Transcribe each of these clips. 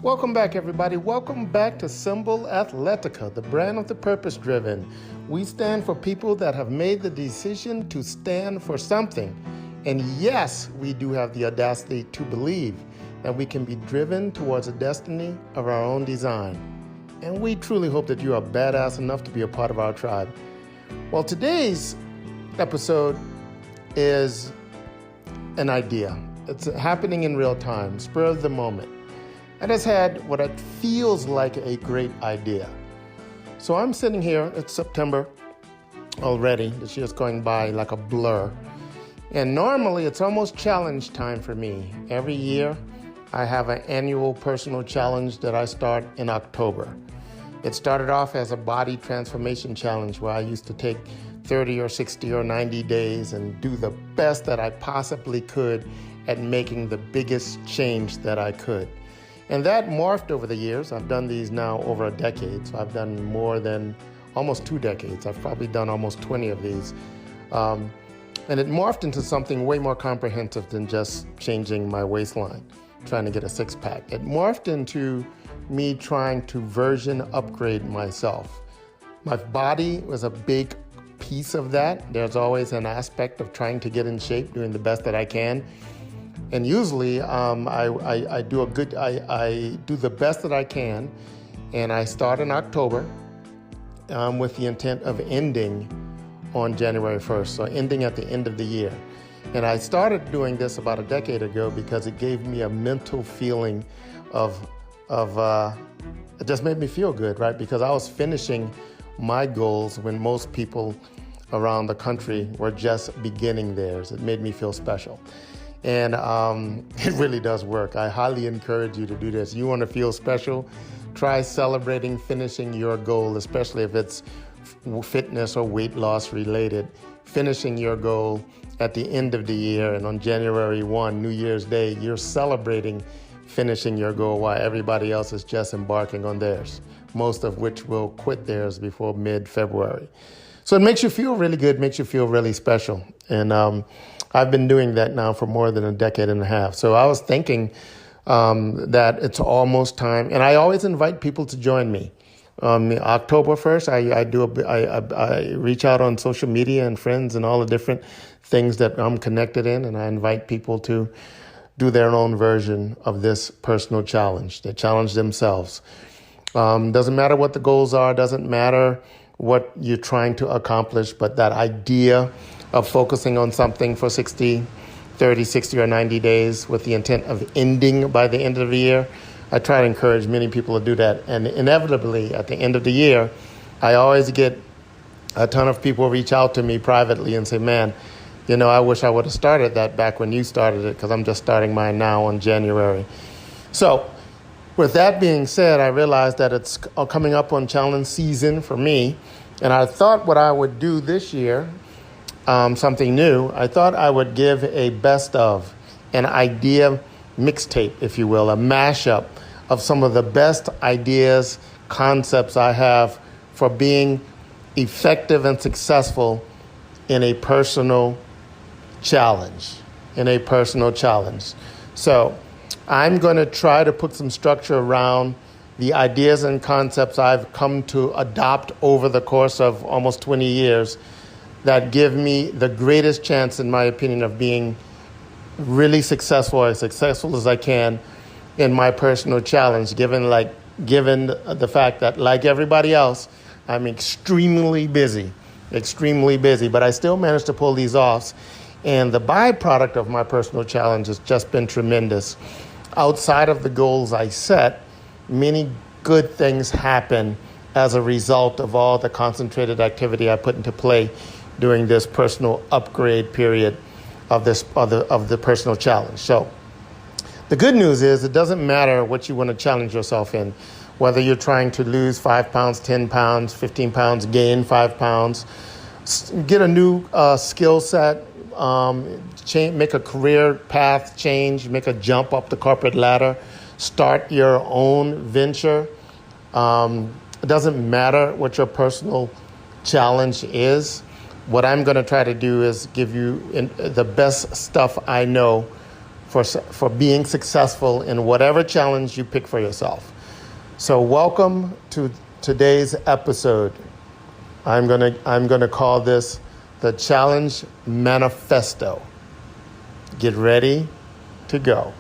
Welcome back, everybody. Welcome back to Symbol Athletica, the brand of the purpose-driven. We stand for people that have made the decision to stand for something. And yes, we do have the audacity to believe that we can be driven towards a destiny of our own design. And we truly hope that you are badass enough to be a part of our tribe. Well, today's episode is an idea. It's happening in real time, spur of the moment. I just had what it feels like a great idea. So I'm sitting here, it's September already, this year's going by like a blur. And normally it's almost challenge time for me. Every year I have an annual personal challenge that I start in October. It started off as a body transformation challenge where I used to take 30 or 60 or 90 days and do the best that I possibly could at making the biggest change that I could. And that morphed over the years. I've done these now over a decade, so I've done more than almost 2 decades. I've probably done almost 20 of these. And it morphed into something way more comprehensive than just changing my waistline, trying to get a six-pack. It morphed into me trying to version upgrade myself. My body was a big piece of that. There's always an aspect of trying to get in shape, doing the best that I can. And usually I do the best that I can, and I start in October with the intent of ending on January 1st, so ending at the end of the year. And I started doing this about a decade ago because it gave me a mental feeling of it just made me feel good, right? Because I was finishing my goals when most people around the country were just beginning theirs. It made me feel special. And it really does work. I highly encourage you to do this. You want to feel special? Try celebrating finishing your goal, especially if it's fitness or weight loss related. Finishing your goal at the end of the year, and on January 1, New Year's Day, you're celebrating finishing your goal while everybody else is just embarking on theirs, most of which will quit theirs before mid-February. So it makes you feel really good, makes you feel really special. And I've been doing that now for more than a decade and a half. So I was thinking that it's almost time, and I always invite people to join me. October 1st, I reach out on social media and friends and all the different things that I'm connected in, and I invite people to do their own version of this personal challenge. They challenge themselves. Doesn't matter what the goals are, doesn't matter what you're trying to accomplish, but that idea of focusing on something for 30, 60, or 90 days with the intent of ending by the end of the year. I try to encourage many people to do that. And inevitably, at the end of the year, I always get a ton of people reach out to me privately and say, man, I wish I would have started that back when you started it, because I'm just starting mine now in January. So with that being said, I realized that it's coming up on challenge season for me. And I thought what I would do this year, something new, I thought I would give a best of, an idea mixtape, if you will, a mashup of some of the best ideas, concepts I have for being effective and successful in a personal challenge, So I'm going to try to put some structure around the ideas and concepts I've come to adopt over the course of almost 20 years that give me the greatest chance, in my opinion, of being really successful, as successful as I can in my personal challenge, given the fact that, like everybody else, I'm extremely busy, but I still manage to pull these off. And the byproduct of my personal challenge has just been tremendous. Outside of the goals I set, many good things happen as a result of all the concentrated activity I put into play during this personal upgrade period of the personal challenge. So the good news is it doesn't matter what you want to challenge yourself in, whether you're trying to lose 5 pounds, 10 pounds, 15 pounds, gain 5 pounds, get a new skill set, make a career path change, make a jump up the corporate ladder, start your own venture. It doesn't matter what your personal challenge is. What I'm going to try to do is give you the best stuff I know for being successful in whatever challenge you pick for yourself. So welcome to today's episode. I'm gonna call this the Challenge Manifesto. Get ready to go.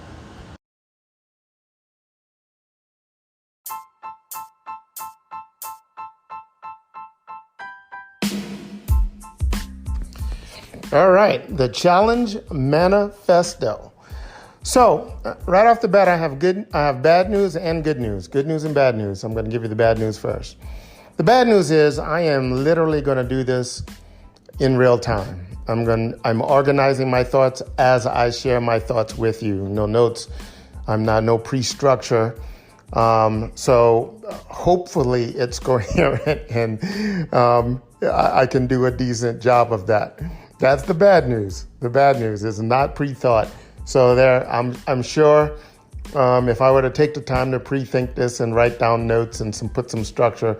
All right, the Challenge Manifesto. So, right off the bat, I have bad news and good news. Good news and bad news. I'm going to give you the bad news first. The bad news is I am literally going to do this in real time. I'm organizing my thoughts as I share my thoughts with you. No notes. No pre-structure. So hopefully it's coherent and I can do a decent job of that. That's the bad news. The bad news is not pre-thought. So I'm sure if I were to take the time to pre-think this and write down notes and put some structure,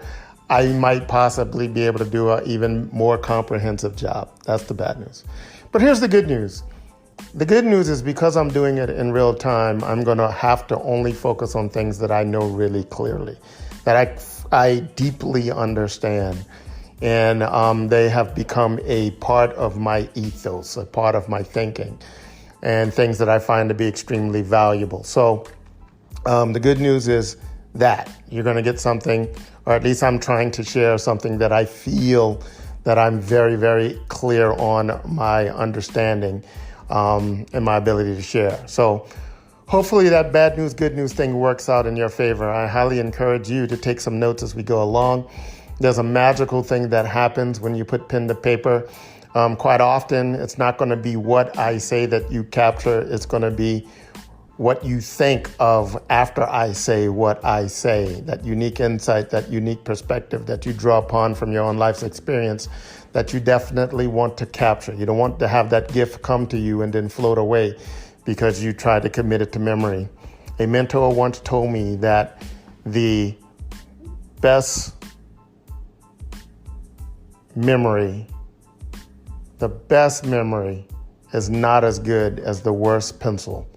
I might possibly be able to do an even more comprehensive job. That's the bad news. But here's the good news. The good news is because I'm doing it in real time, I'm going to have to only focus on things that I know really clearly, that I deeply understand. And they have become a part of my ethos, a part of my thinking, and things that I find to be extremely valuable. So the good news is that you're going to get something, or at least I'm trying to share something that I feel that I'm very, very clear on my understanding and my ability to share. So hopefully that bad news, good news thing works out in your favor. I highly encourage you to take some notes as we go along. There's a magical thing that happens when you put pen to paper. Quite often, it's not going to be what I say that you capture. It's going to be what you think of after I say what I say, that unique insight, that unique perspective that you draw upon from your own life's experience that you definitely want to capture. You don't want to have that gift come to you and then float away because you tried to commit it to memory. A mentor once told me that the best memory is not as good as the worst pencil.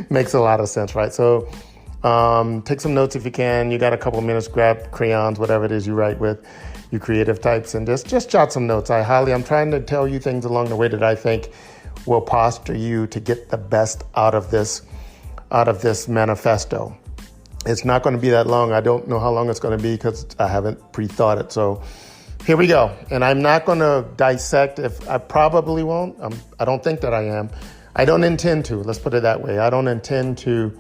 Makes a lot of sense, right? So take some notes if you can. You got a couple minutes, grab crayons, whatever it is you write with, you creative types, and just jot some notes. I'm trying to tell you things along the way that I think will posture you to get the best out of this manifesto. It's not going to be that long. I don't know how long it's going to be because I haven't pre-thought it. So here we go. And I'm not going to dissect. I probably won't. I don't think that I am. I don't intend to. Let's put it that way. I don't intend to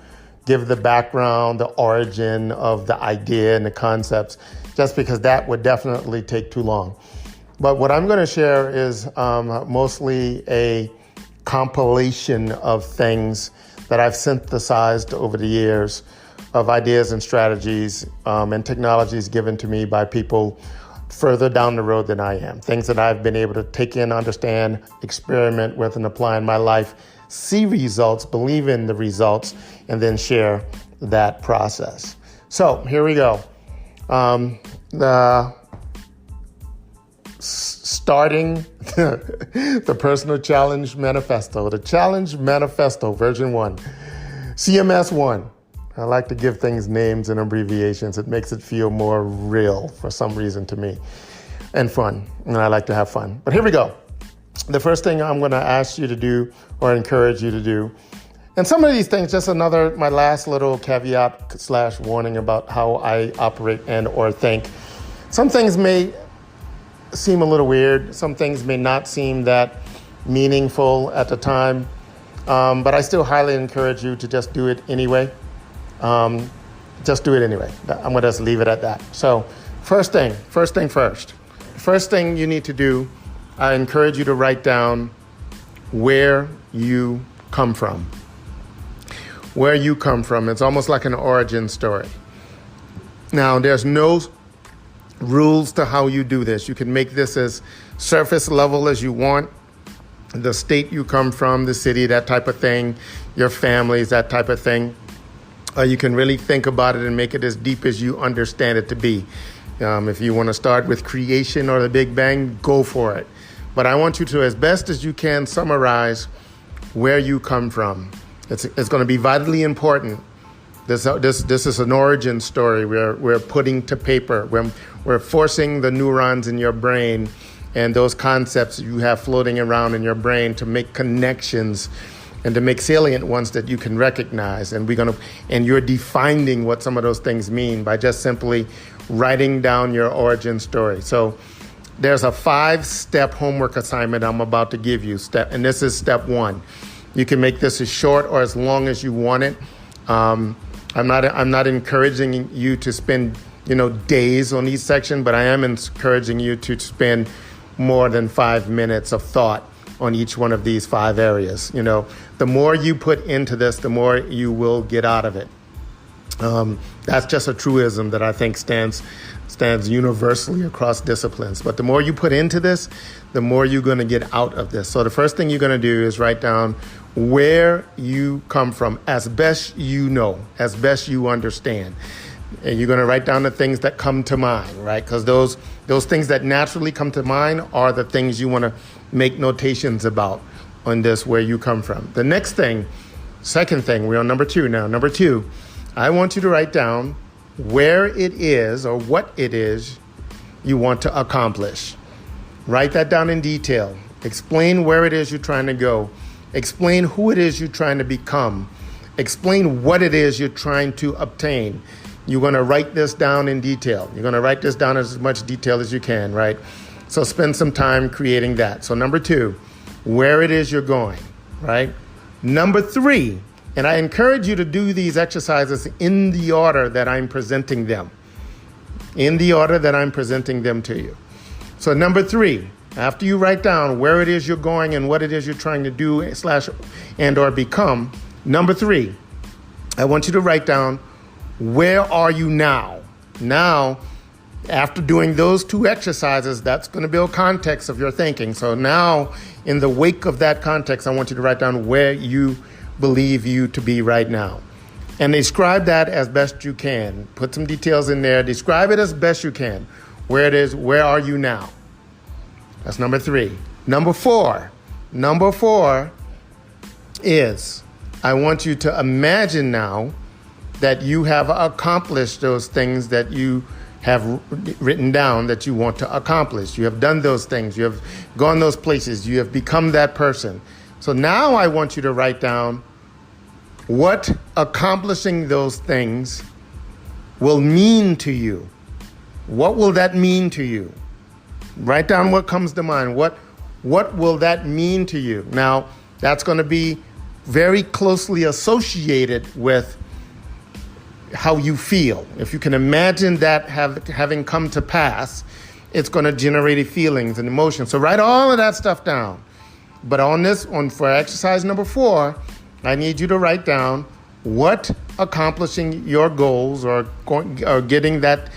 give the background, the origin of the idea and the concepts, just because that would definitely take too long. But what I'm going to share is mostly a compilation of things that I've synthesized over the years of ideas and strategies and technologies given to me by people further down the road than I am. Things that I've been able to take in, understand, experiment with, and apply in my life, see results, believe in the results, and then share that process. So here we go. Starting the Personal Challenge Manifesto, the Challenge Manifesto version 1, CMS 1. I like to give things names and abbreviations. It makes it feel more real for some reason to me, and fun. And I like to have fun. But here we go. The first thing I'm going to ask you to do or encourage you to do, and some of these things, just my last little caveat / warning about how I operate and or think. Some things may seem a little weird. Some things may not seem that meaningful at the time, but I still highly encourage you to just do it anyway. Just do it anyway. I'm going to just leave it at that. So first thing first. First thing you need to do, I encourage you to write down where you come from. Where you come from. It's almost like an origin story. Now, there's no rules to how you do this. You can make this as surface level as you want. The state you come from, the city, that type of thing, your families, that type of thing. You can really think about it and make it as deep as you understand it to be. If you want to start with creation or the Big Bang, go for it. But I want you to, as best as you can, summarize where you come from. It's going to be vitally important. This is an origin story. We're putting to paper. We're forcing the neurons in your brain and those concepts you have floating around in your brain to make connections and to make salient ones that you can recognize. And you're defining what some of those things mean by just simply writing down your origin story. So there's a 5-step homework assignment I'm about to give you. And this is step 1. You can make this as short or as long as you want it. I'm not encouraging you to spend days on each section, but I am encouraging you to spend more than 5 minutes of thought on each one of these 5 areas. The more you put into this, the more you will get out of it. That's just a truism that I think stands universally across disciplines. But the more you put into this, the more you're going to get out of this. So the first thing you're going to do is write down where you come from as best you know, as best you understand. And you're going to write down the things that come to mind, right? Because those things that naturally come to mind are the things you want to make notations about on this, where you come from. The next thing, second thing, we're on number 2 now. Number 2, I want you to write down where it is or what it is you want to accomplish. Write that down in detail. Explain where it is you're trying to go. Explain who it is you're trying to become. Explain what it is you're trying to obtain. You're going to write this down in detail. You're going to write this down as much detail as you can, right? So spend some time creating that. So number 2, where it is you're going, right? Number 3, and I encourage you to do these exercises in the order that I'm presenting them. In the order that I'm presenting them to you. So number 3, after you write down where it is you're going and what it is you're trying to do /or become, number 3, I want you to write down, where are you now? Now, after doing those 2 exercises, that's going to build context of your thinking. So now, in the wake of that context, I want you to write down where you believe you to be right now. And describe that as best you can. Put some details in there. Describe it as best you can. Where it is, where are you now? That's number 3. Number 4 is, I want you to imagine now that you have accomplished those things that you have written down that you want to accomplish. You have done those things. You have gone those places. You have become that person. So now I want you to write down what accomplishing those things will mean to you. What will that mean to you? Write down what comes to mind. What will that mean to you? Now, that's going to be very closely associated with how you feel. If you can imagine that having come to pass, it's going to generate feelings and emotions. So write all of that stuff down. But for exercise number 4, I need you to write down what accomplishing your goals or getting that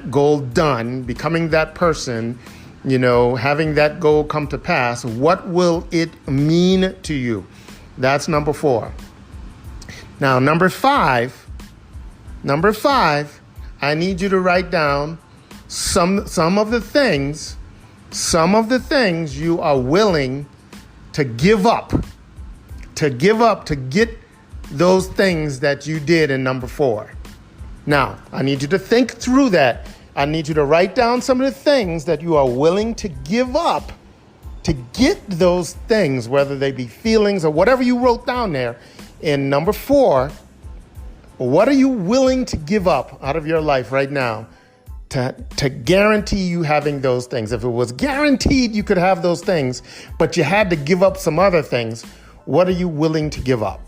goal done, becoming that person, having that goal come to pass, what will it mean to you? That's number 4. Now, number 5, I need you to write down some of the things you are willing to give up to get those things that you did in number 4. Now, I need you to think through that. I need you to write down some of the things that you are willing to give up to get those things, whether they be feelings or whatever you wrote down there in number 4. What are you willing to give up out of your life right now to guarantee you having those things? If it was guaranteed you could have those things, but you had to give up some other things, what are you willing to give up?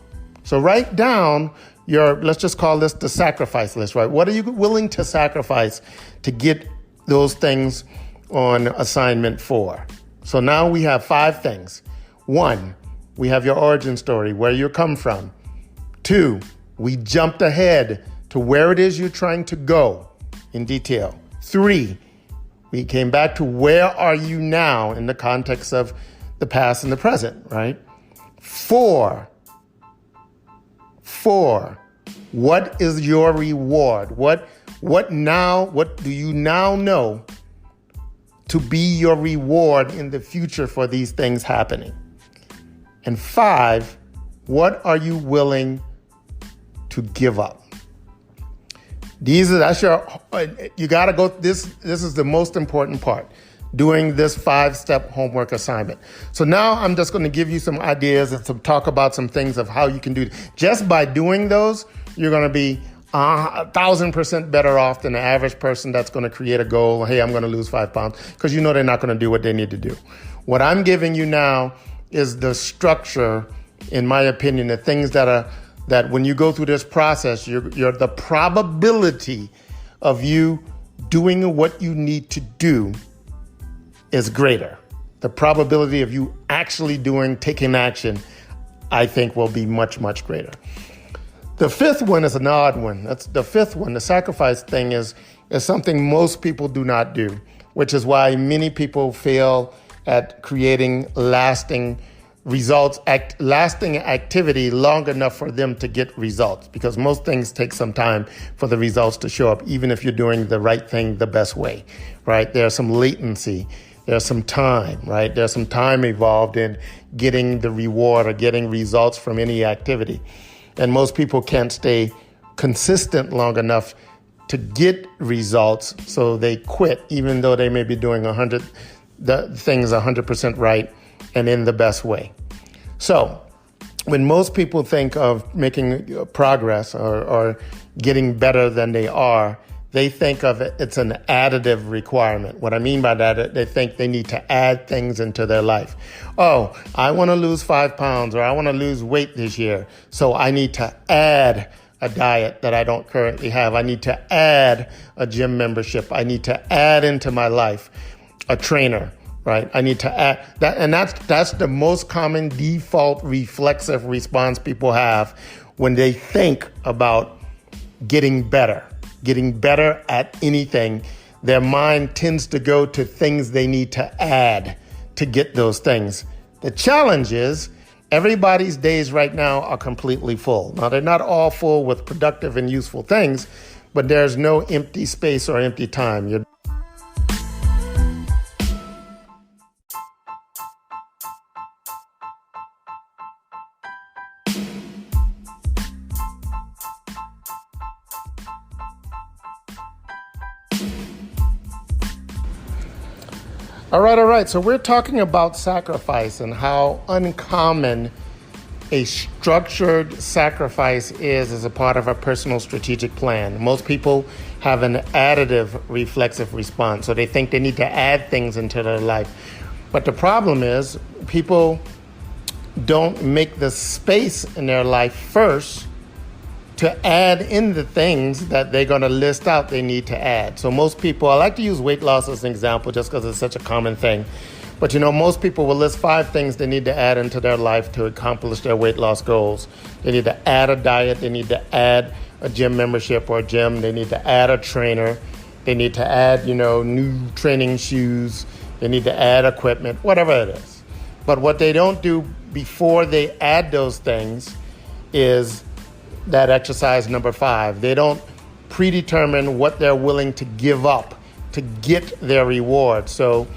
So write down let's just call this the sacrifice list, right? What are you willing to sacrifice to get those things on assignment 4? So now we have 5 things. 1, we have your origin story, where you come from. 2, we jumped ahead to where it is you're trying to go in detail. 3, we came back to where are you now in the context of the past and the present, right? 4, what is your reward? What do you now know to be your reward in the future for these things happening? And 5, what are you willing to give up? You got to go, this is the most important part, doing this 5-step homework assignment. So now I'm just going to give you some ideas and talk about some things of how you can do it. Just by doing those, you're going to be 1,000% better off than the average person that's going to create a goal. Hey, I'm going to lose 5 pounds, because you know they're not going to do what they need to do. What I'm giving you now is the structure, in my opinion, the things that when you go through this process, the probability of you doing what you need to do is greater. The probability of you actually taking action, I think, will be much, much greater. The 5th one is an odd one. That's the 5th one. The sacrifice thing is something most people do not do, which is why many people fail at creating lasting results, lasting activity long enough for them to get results, because most things take some time for the results to show up, even if you're doing the right thing the best way, right? There's some latency. There's some time, right? There's some time involved in getting the reward or getting results from any activity. And most people can't stay consistent long enough to get results, so they quit, even though they may be doing the things 100% right and in the best way. So when most people think of making progress or getting better than they are, they think of it's an additive requirement. What I mean by that, they think they need to add things into their life. Oh, I want to lose 5 pounds, or I want to lose weight this year, so I need to add a diet that I don't currently have. I need to add a gym membership. I need to add into my life a trainer. Right? I need to add that, and that's the most common default reflexive response people have when they think about getting better at anything. Their mind tends to go to things they need to add to get those things. The challenge is everybody's days right now are completely full. Now, they're not all full with productive and useful things, but there's no empty space or empty time. All right. So we're talking about sacrifice and how uncommon a structured sacrifice is as a part of a personal strategic plan. Most people have an additive reflexive response, so they think they need to add things into their life. But the problem is people don't make the space in their life first to add in the things that they're going to list out they need to add. So most people, I like to use weight loss as an example just because it's such a common thing. But most people will list 5 things they need to add into their life to accomplish their weight loss goals. They need to add a diet. They need to add a gym membership or a gym. They need to add a trainer. They need to add, new training shoes. They need to add equipment, whatever it is. But what they don't do before they add those things is that exercise number 5. They don't predetermine what they're willing to give up to get their reward. So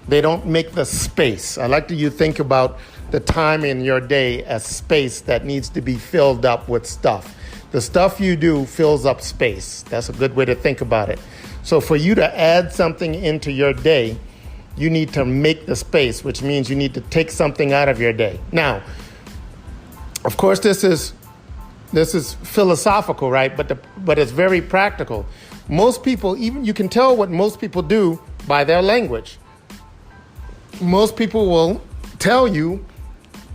they don't make the space. I like you think about the time in your day as space that needs to be filled up with stuff. The stuff you do fills up space. That's a good way to think about it. So for you to add something into your day, you need to make the space, which means you need to take something out of your day. Now, of course, this is philosophical, right? But it's very practical. Most people, even you can tell what most people do by their language. Most people will tell you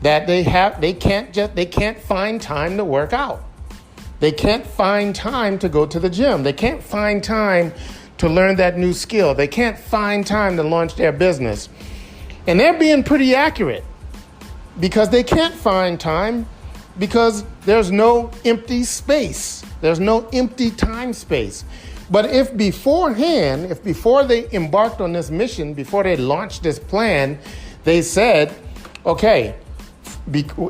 that they can't find time to work out. They can't find time to go to the gym. They can't find time to learn that new skill. They can't find time to launch their business. And they're being pretty accurate because they can't find time because there's no empty space. There's no empty time space. But if before they embarked on this mission, before they launched this plan, they said, okay,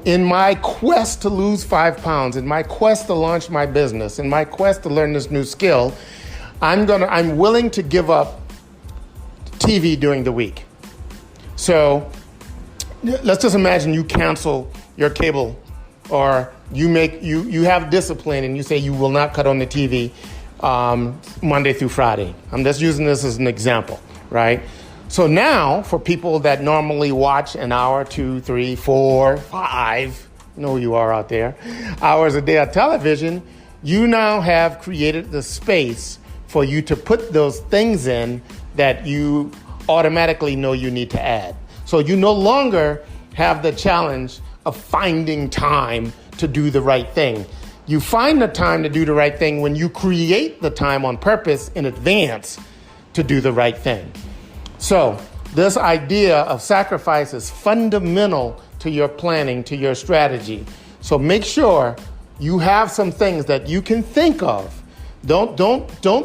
in my quest to lose 5 pounds, in my quest to launch my business, in my quest to learn this new skill, I'm willing to give up TV during the week. So let's just imagine you cancel your cable, or you have discipline and you say you will not cut on the TV Monday through Friday. I'm just using this as an example, right? So now, for people that normally watch an hour, 2, 3, 4, 5, you know who you are out there, hours a day of television, you now have created the space for you to put those things in that you automatically know you need to add. So you no longer have the challenge of finding time to do the right thing. You find the time to do the right thing when you create the time on purpose in advance to do the right thing. So this idea of sacrifice is fundamental to your planning, to your strategy. So make sure you have some things that you can think of. Don't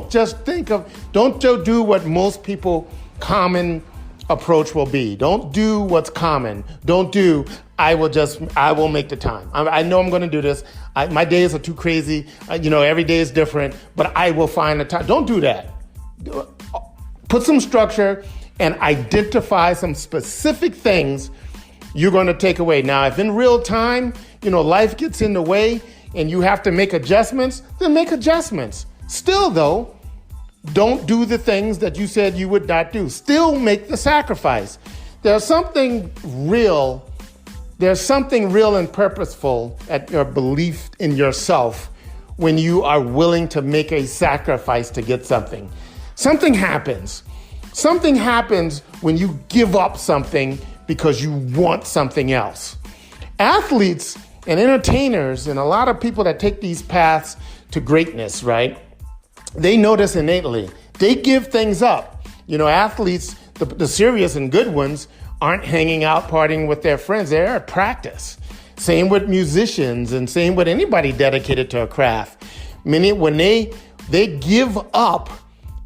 just think of, don't do what most people common approach will be. Don't do what's common. Don't do, I will make the time. I know I'm going to do this. My days are too crazy. Every day is different, but I will find the time. Don't do that. Put some structure and identify some specific things you're going to take away. Now, if in real time, life gets in the way and you have to make adjustments, then make adjustments. Still, though, don't do the things that you said you would not do. Still make the sacrifice. There's something real and purposeful at your belief in yourself when you are willing to make a sacrifice to get something. Something happens. Something happens when you give up something because you want something else. Athletes and entertainers and a lot of people that take these paths to greatness, right? They know this innately. They give things up. Athletes, the serious and good ones, aren't hanging out partying with their friends. They're at practice. Same with musicians and same with anybody dedicated to a craft. When they give up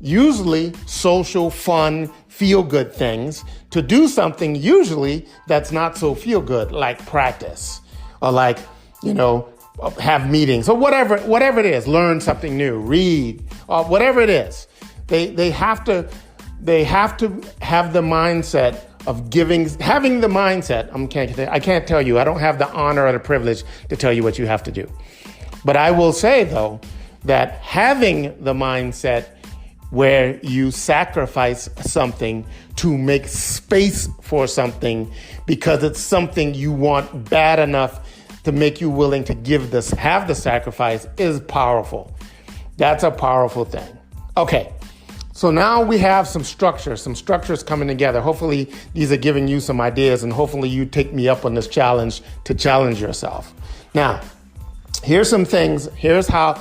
usually social, fun, feel-good things to do something usually that's not so feel-good, like practice or like, have meetings or whatever it is, learn something new, read, or whatever it is. They have to have the mindset of having the mindset. I can't tell you, I don't have the honor or the privilege to tell you what you have to do. But I will say though, that having the mindset where you sacrifice something to make space for something because it's something you want bad enough to make you willing to have the sacrifice is powerful. That's a powerful thing. Okay, so now we have some structures coming together. Hopefully these are giving you some ideas and hopefully you take me up on this challenge to challenge yourself. Now, here's some things. Here's some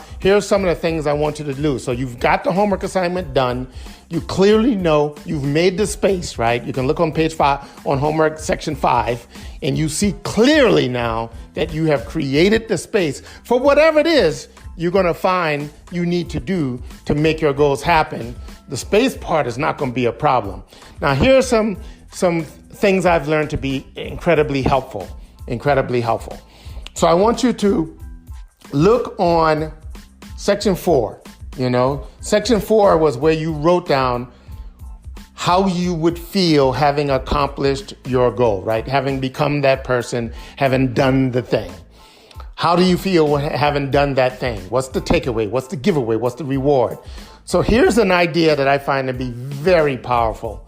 of the things I want you to do. So you've got the homework assignment done. You clearly know you've made the space, right? You can look on page 5 on homework section 5, and you see clearly now that you have created the space for whatever it is you're going to find you need to do to make your goals happen. The space part is not going to be a problem. Now, here are some things I've learned to be incredibly helpful. So I want you to look on section 4. Section 4 was where you wrote down how you would feel having accomplished your goal, right? Having become that person, having done the thing. How do you feel having done that thing? What's the takeaway? What's the giveaway? What's the reward? So here's an idea that I find to be very powerful.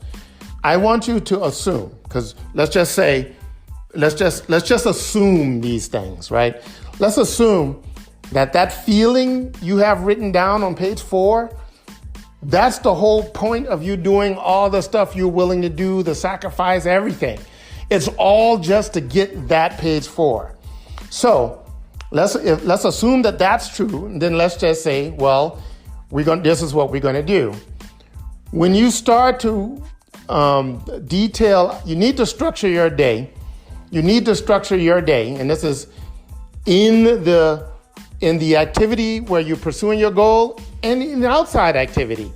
I want you to assume, because let's just assume these things, right? Let's assume that feeling you have written down on page 4, that's the whole point of you doing all the stuff you're willing to do, the sacrifice, everything. It's all just to get that page 4. So let's assume that that's true, and then let's just say, well, this is what we're going to do. When you start to detail, you need to structure your day. And this is in the activity where you're pursuing your goal and in the outside activity.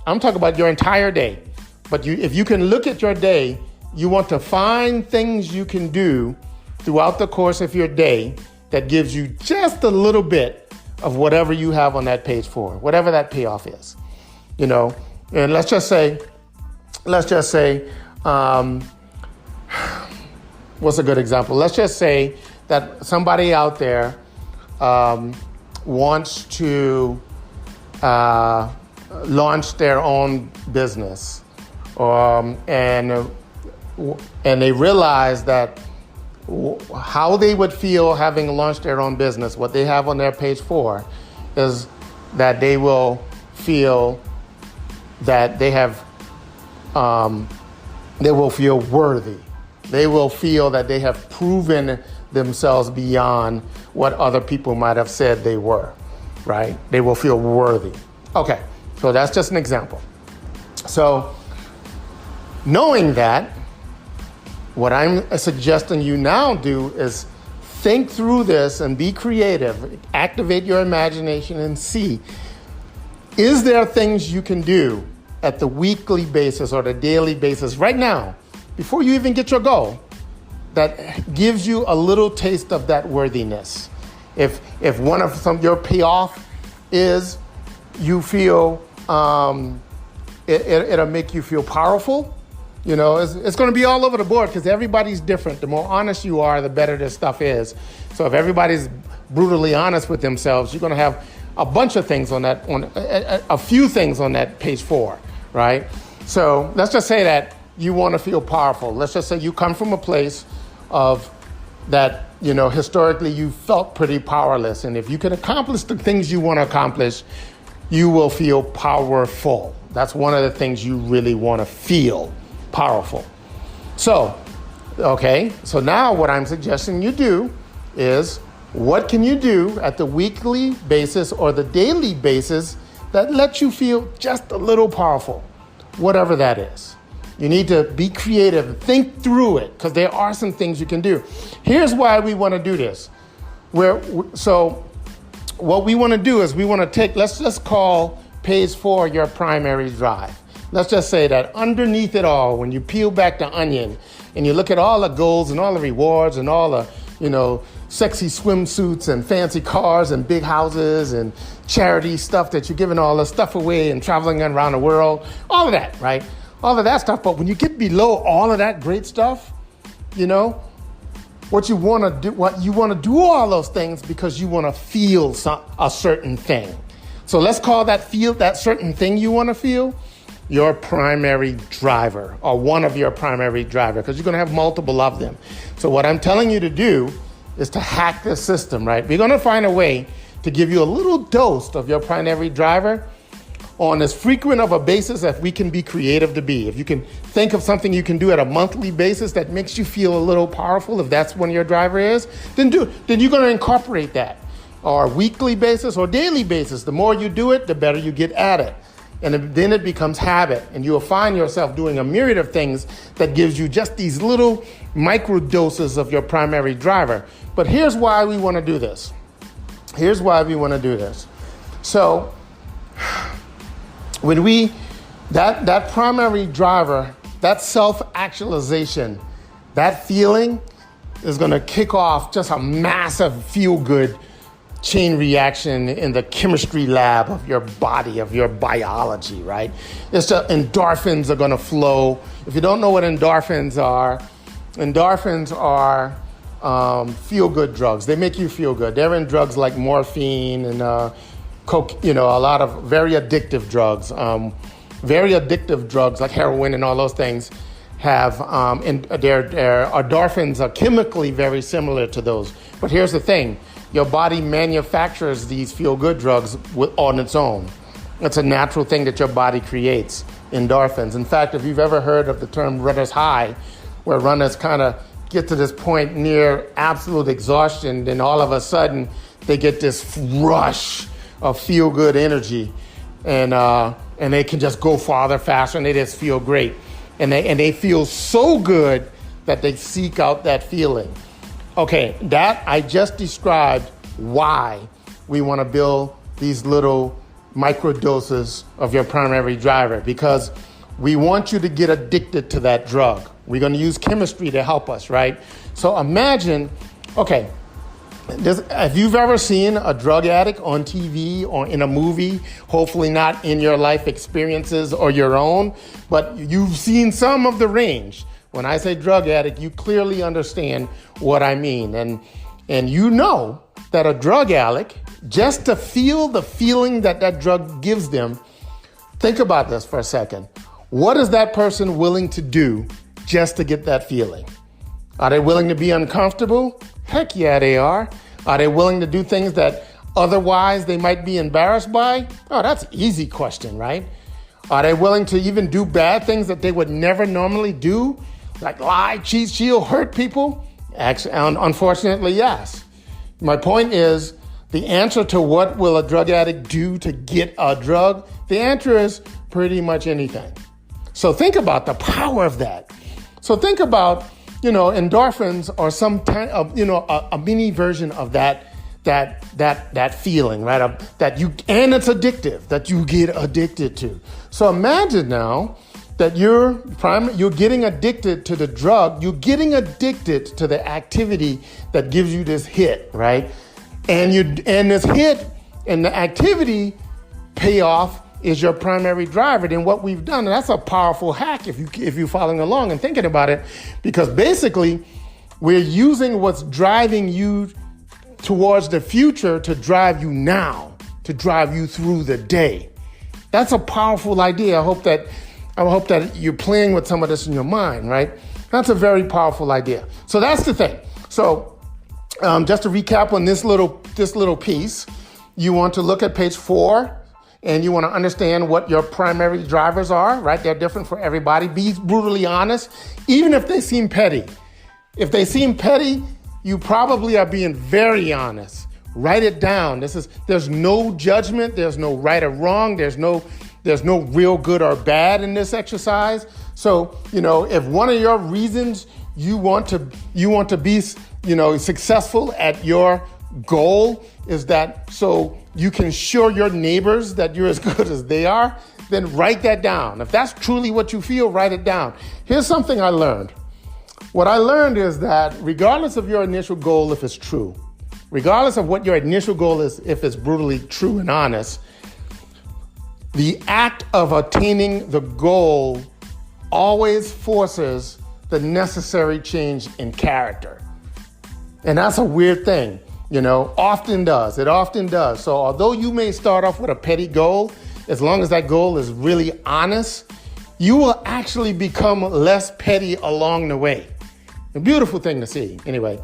I'm talking about your entire day. But if you can look at your day, you want to find things you can do throughout the course of your day that gives you just a little bit of whatever you have on that page 4, whatever that payoff is. And let's just say, what's a good example? Let's just say that somebody out there wants to launch their own business, and they realize that how they would feel having launched their own business, what they have on their page 4, is that they will feel that they will feel worthy. They will feel that they have proven themselves beyond what other people might have said they were, right? They will feel worthy. Okay, so that's just an example. So knowing that, what I'm suggesting you now do is think through this and be creative, activate your imagination and see, is there things you can do at the weekly basis or the daily basis right now, before you even get your goal, that gives you a little taste of that worthiness? If one of your payoff is you feel, it'll make you feel powerful. You know, it's going to be all over the board because everybody's different. The more honest you are, the better this stuff is. So if everybody's brutally honest with themselves, you're going to have a bunch of things on that, a few things on that page 4, right? So let's just say that you want to feel powerful. Let's just say you come from a place of that, you know, historically you felt pretty powerless. And if you can accomplish the things you want to accomplish, you will feel powerful. That's one of the things you really want to feel. Powerful. So, okay, so now what I'm suggesting you do is, what can you do at the weekly basis or the daily basis that lets you feel just a little powerful, whatever that is. You need to be creative, think through it, because there are some things you can do. Here's why we want to do this. So what we want to do is we want to take, let's just call page 4 your primary drive. Let's just say that underneath it all, when you peel back the onion and you look at all the goals and all the rewards and all the, you know, sexy swimsuits and fancy cars and big houses and charity stuff that you're giving all the stuff away and traveling around the world, all of that, right? All of that stuff. But when you get below all of that great stuff, you know, what you want to do all those things because you want to feel a certain thing. So let's call that certain thing you want to feel your primary driver, or one of your primary driver, because you're going to have multiple of them. So what I'm telling you to do is to hack the system, right? We're going to find a way to give you a little dose of your primary driver on as frequent of a basis as we can be creative to be. If you can think of something you can do at a monthly basis that makes you feel a little powerful, if that's when your driver is, then you're going to incorporate that. Or weekly basis or daily basis. The more you do it, the better you get at it. And then it becomes habit, and you will find yourself doing a myriad of things that gives you just these little micro doses of your primary driver. But here's why we want to do this. So when that primary driver, that self-actualization, that feeling is going to kick off just a massive feel-good chain reaction in the chemistry lab of your body, of your biology, right? It's the endorphins are going to flow. If you don't know what endorphins are feel-good drugs. They make you feel good. They're in drugs like morphine and coke, you know, a lot of very addictive drugs. Very addictive drugs like heroin and all those things have, and their endorphins are chemically very similar to those. But here's the thing. Your body manufactures these feel-good drugs on its own. It's a natural thing that your body creates, endorphins. In fact, if you've ever heard of the term runner's high, where runners kind of get to this point near absolute exhaustion, then all of a sudden they get this rush of feel-good energy, and they can just go farther, faster, and they just feel great. And they feel so good that they seek out that feeling. Okay, that I just described why we want to build these little micro doses of your primary driver, because we want you to get addicted to that drug. We're going to use chemistry to help us, right? So imagine, okay, if you've ever seen a drug addict on TV or in a movie, hopefully not in your life experiences or your own, but you've seen some of the range. When I say drug addict, you clearly understand what I mean. And And you know that a drug addict, just to feel the feeling that that drug gives them, think about this for a second. What is that person willing to do just to get that feeling? Are they willing to be uncomfortable? Heck yeah, they are. Are they willing to do things that otherwise they might be embarrassed by? Oh, that's an easy question, right? Are they willing to even do bad things that they would never normally do? Like lie, cheat, steal, hurt people? Actually, unfortunately, yes. My point is, the answer to what will a drug addict do to get a drug, the answer is pretty much anything. So think about the power of that. So think about, endorphins or some kind of, a mini version of that feeling, right? And it's addictive, that you get addicted to. So imagine now that you're getting addicted to the drug, you're getting addicted to the activity that gives you this hit, right? And this hit and the activity payoff is your primary driver. Then what we've done, and that's a powerful hack if you're following along and thinking about it, because basically we're using what's driving you towards the future to drive you now, to drive you through the day. That's a powerful idea. I hope that you're playing with some of this in your mind, right? That's a very powerful idea. So that's the thing. So just to recap on this little piece, you want to look at page 4 and you want to understand what your primary drivers are, right? They're different for everybody. Be brutally honest, even if they seem petty. If they seem petty, you probably are being very honest. Write it down. There's no judgment. There's no right or wrong. There's no real good or bad in this exercise. So, if one of your reasons you want to be, successful at your goal is that so you can show your neighbors that you're as good as they are, then write that down. If that's truly what you feel, write it down. Here's something I learned. What I learned is that regardless of your initial goal, if it's true, regardless of what your initial goal is, if it's brutally true and honest, the act of attaining the goal always forces the necessary change in character. And that's a weird thing, often does. It often does. So although you may start off with a petty goal, as long as that goal is really honest, you will actually become less petty along the way. A beautiful thing to see. Anyway,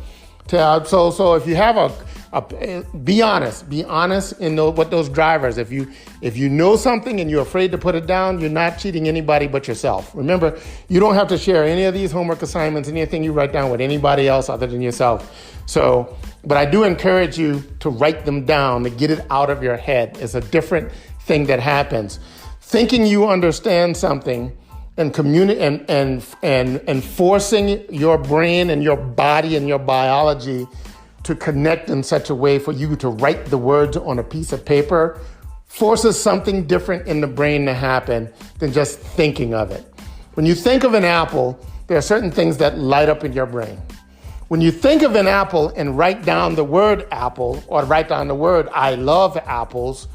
so if you have be honest in what those drivers. If you know something and you're afraid to put it down, you're not cheating anybody but yourself. Remember, you don't have to share any of these homework assignments, anything you write down with anybody else other than yourself. So, but I do encourage you to write them down, to get it out of your head. It's a different thing that happens. Thinking you understand something and and forcing your brain and your body and your biology to connect in such a way for you to write the words on a piece of paper forces something different in the brain to happen than just thinking of it. When you think of an apple, there are certain things that light up in your brain. When you think of an apple and write down the word apple or write down the word I love apples,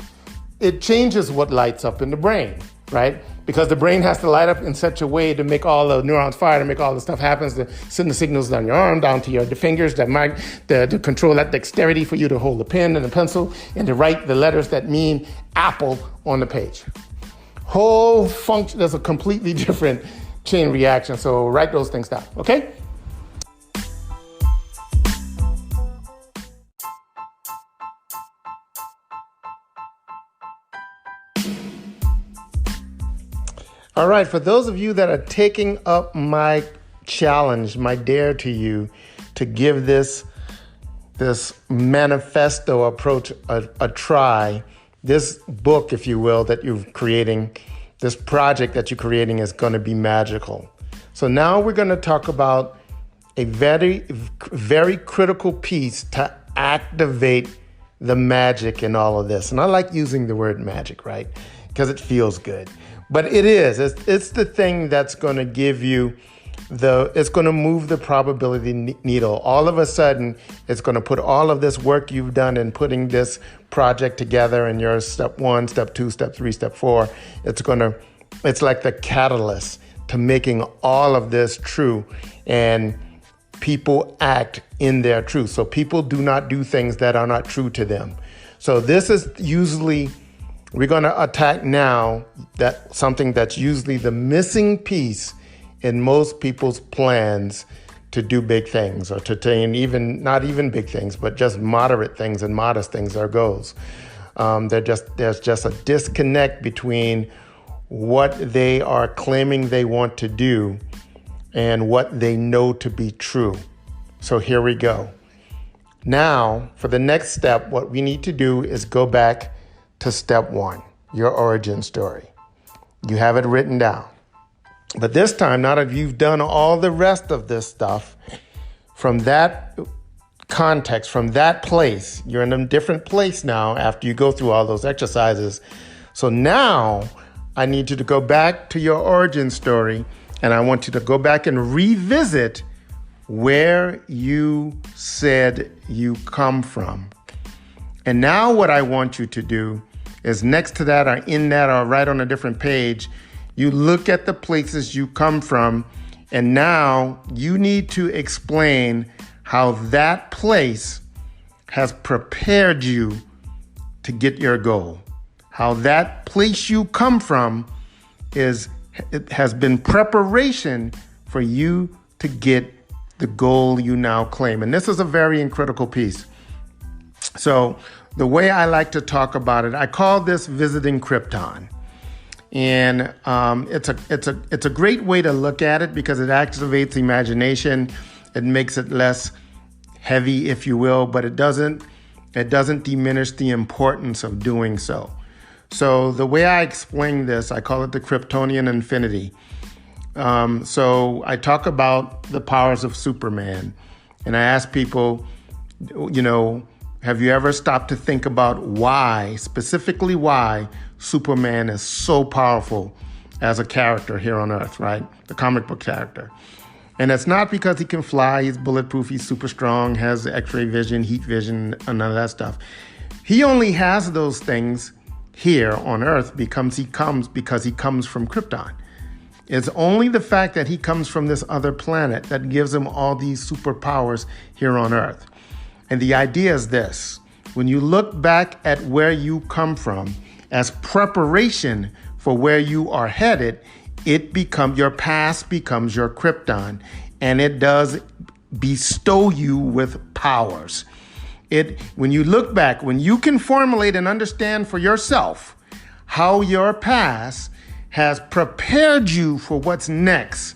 it changes what lights up in the brain, right? Because the brain has to light up in such a way to make all the neurons fire, to make all the stuff happen, to send the signals down your arm, down to the fingers, to control that dexterity for you to hold the pen and the pencil and to write the letters that mean apple on the page. Whole function, there's a completely different chain reaction. So write those things down, okay? All right, for those of you that are taking up my challenge, my dare to you to give this manifesto approach a try, this book, if you will, that you're creating, this project that you're creating is going to be magical. So now we're going to talk about a very, very critical piece to activate the magic in all of this. And I like using the word magic, right? Because it feels good. But it is. It's the thing that's going to give you it's going to move the probability needle. All of a sudden, it's going to put all of this work you've done in putting this project together in your step 1, step 2, step 3, step 4. It's like the catalyst to making all of this true. And people act in their truth. So people do not do things that are not true to them. So this is usually, we're going to attack now that something that's usually the missing piece in most people's plans to do big things, or to attain even, not even big things, but just moderate things and modest things are goals. There's just a disconnect between what they are claiming they want to do and what they know to be true. So here we go. Now, for the next step, what we need to do is go back to step one, your origin story. You have it written down. But this time, now that you've done all the rest of this stuff, from that context, from that place, you're in a different place now after you go through all those exercises. So now I need you to go back to your origin story, and I want you to go back and revisit where you said you come from. And now what I want you to do is next to that or in that or right on a different page, you look at the places you come from, and now you need to explain how that place has prepared you to get your goal. How that place you come from it has been preparation for you to get the goal you now claim. And this is a very critical piece. So the way I like to talk about it, I call this visiting Krypton. And it's a great way to look at it because it activates imagination. It makes it less heavy, if you will, but it doesn't diminish the importance of doing so. So the way I explain this, I call it the Kryptonian infinity. So I talk about the powers of Superman, and I ask people, have you ever stopped to think about why, specifically why, Superman is so powerful as a character here on Earth, right? The comic book character. And it's not because he can fly, he's bulletproof, he's super strong, has X-ray vision, heat vision, and none of that stuff. He only has those things here on Earth because he comes from Krypton. It's only the fact that he comes from this other planet that gives him all these superpowers here on Earth. And the idea is this: when you look back at where you come from as preparation for where you are headed, your past becomes your Krypton, and it does bestow you with powers. When you look back, when you can formulate and understand for yourself how your past has prepared you for what's next,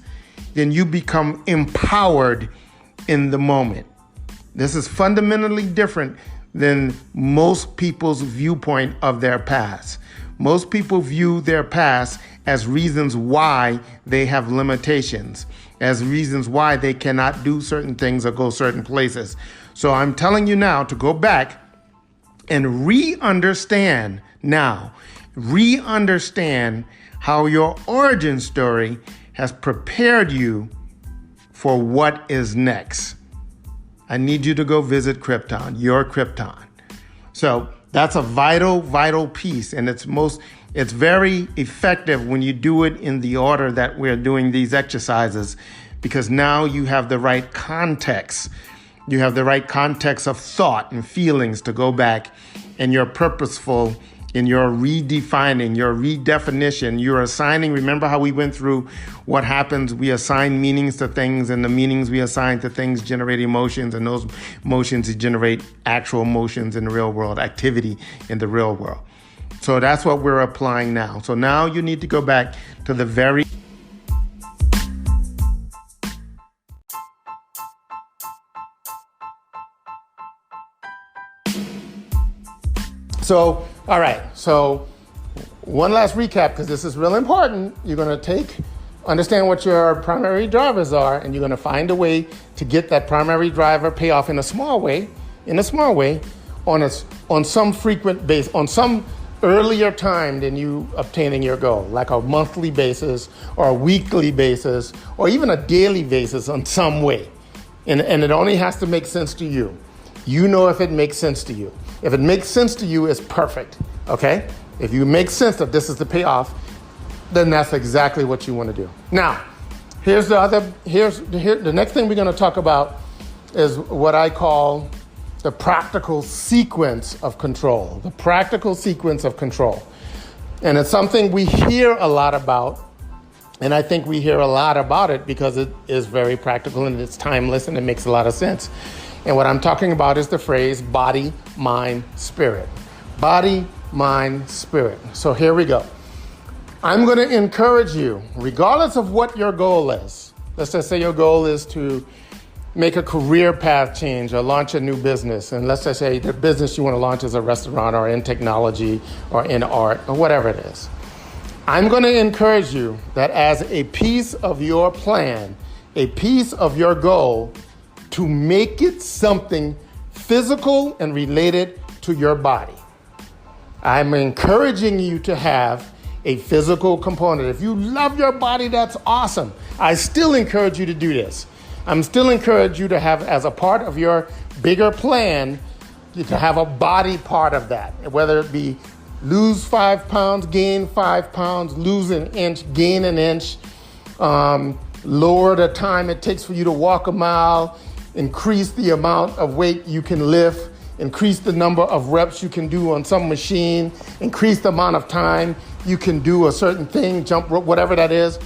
then you become empowered in the moment. This is fundamentally different than most people's viewpoint of their past. Most people view their past as reasons why they have limitations, as reasons why they cannot do certain things or go certain places. So I'm telling you now to go back and re-understand how your origin story has prepared you for what is next. I need you to go visit Krypton, your Krypton. So that's a vital piece, and it's very effective when you do it in the order that we're doing these exercises, because now you have the right context. You have the right context of thought and feelings to go back, and you're purposeful in your redefining, your redefinition, you're assigning. Remember how we went through what happens? We assign meanings to things, and the meanings we assign to things generate emotions, and those emotions generate actual emotions in the real world, activity in the real world. So that's what we're applying now. So now you need to go back to the very So, all right. So one last recap, because this is real important. You're going to understand what your primary drivers are, and you're going to find a way to get that primary driver payoff in a small way, on some frequent base, on some earlier time than you obtaining your goal, like a monthly basis or a weekly basis or even a daily basis on some way. And it only has to make sense to you. You know if it makes sense to you. If it makes sense to you, it's perfect, okay? If you make sense that this is the payoff, then that's exactly what you want to do. Now, The next thing we're going to talk about is what I call the practical sequence of control. The practical sequence of control. And it's something we hear a lot about. And I think we hear a lot about it because it is very practical and it's timeless and it makes a lot of sense. And what I'm talking about is the phrase body, mind, spirit. Body, mind, spirit. So here we go. I'm going to encourage you, regardless of what your goal is. Let's just say your goal is to make a career path change or launch a new business. And let's just say the business you want to launch is a restaurant or in technology or in art or whatever it is. I'm going to encourage you that as a piece of your plan, a piece of your goal, to make it something physical and related to your body. I'm encouraging you to have a physical component. If you love your body, that's awesome. I still encourage you to do this. I'm still encourage you to have, as a part of your bigger plan, to have a body part of that, whether it be lose 5 pounds, gain 5 pounds, lose an inch, gain an inch, lower the time it takes for you to walk a mile, increase the amount of weight you can lift, increase the number of reps you can do on some machine, increase the amount of time you can do a certain thing, jump rope, whatever that is,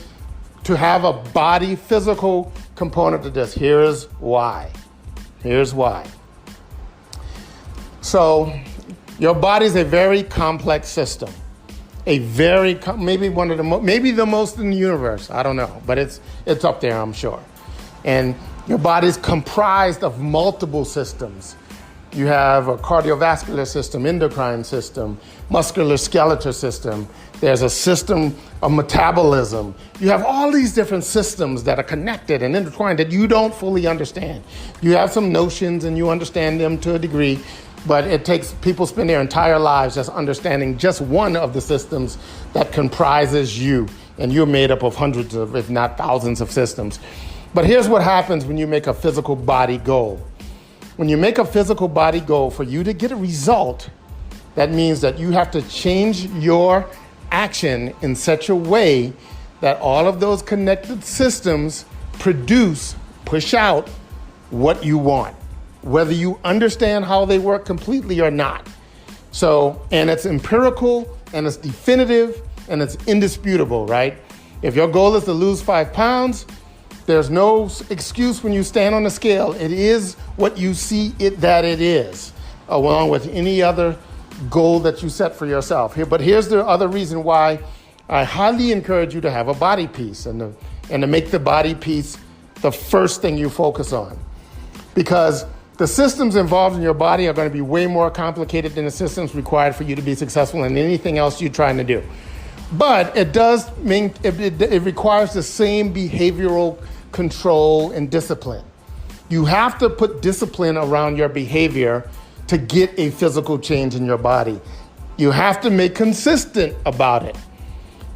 to have a body physical component to this. Here's why. So your body is a very complex system. Maybe the most in the universe. I don't know, but it's up there, I'm sure. And your body is comprised of multiple systems. You have a cardiovascular system, endocrine system, musculoskeletal system. There's a system of metabolism. You have all these different systems that are connected and intertwined that you don't fully understand. You have some notions and you understand them to a degree, but it takes people spend their entire lives just understanding just one of the systems that comprises you. And you're made up of hundreds of, if not thousands of systems. But here's what happens when you make a physical body goal. When you make a physical body goal, for you to get a result, that means that you have to change your action in such a way that all of those connected systems push out what you want, whether you understand how they work completely or not. So, and it's empirical and it's definitive and it's indisputable, right? If your goal is to lose 5 pounds, there's no excuse when you stand on the scale. It is what you see that it is, along with any other goal that you set for yourself. But here's the other reason why I highly encourage you to have a body piece and to make the body piece the first thing you focus on. Because the systems involved in your body are going to be way more complicated than the systems required for you to be successful in anything else you're trying to do. But it does mean it requires the same behavioral control and discipline. You have to put discipline around your behavior to get a physical change in your body. You have to make consistent about it.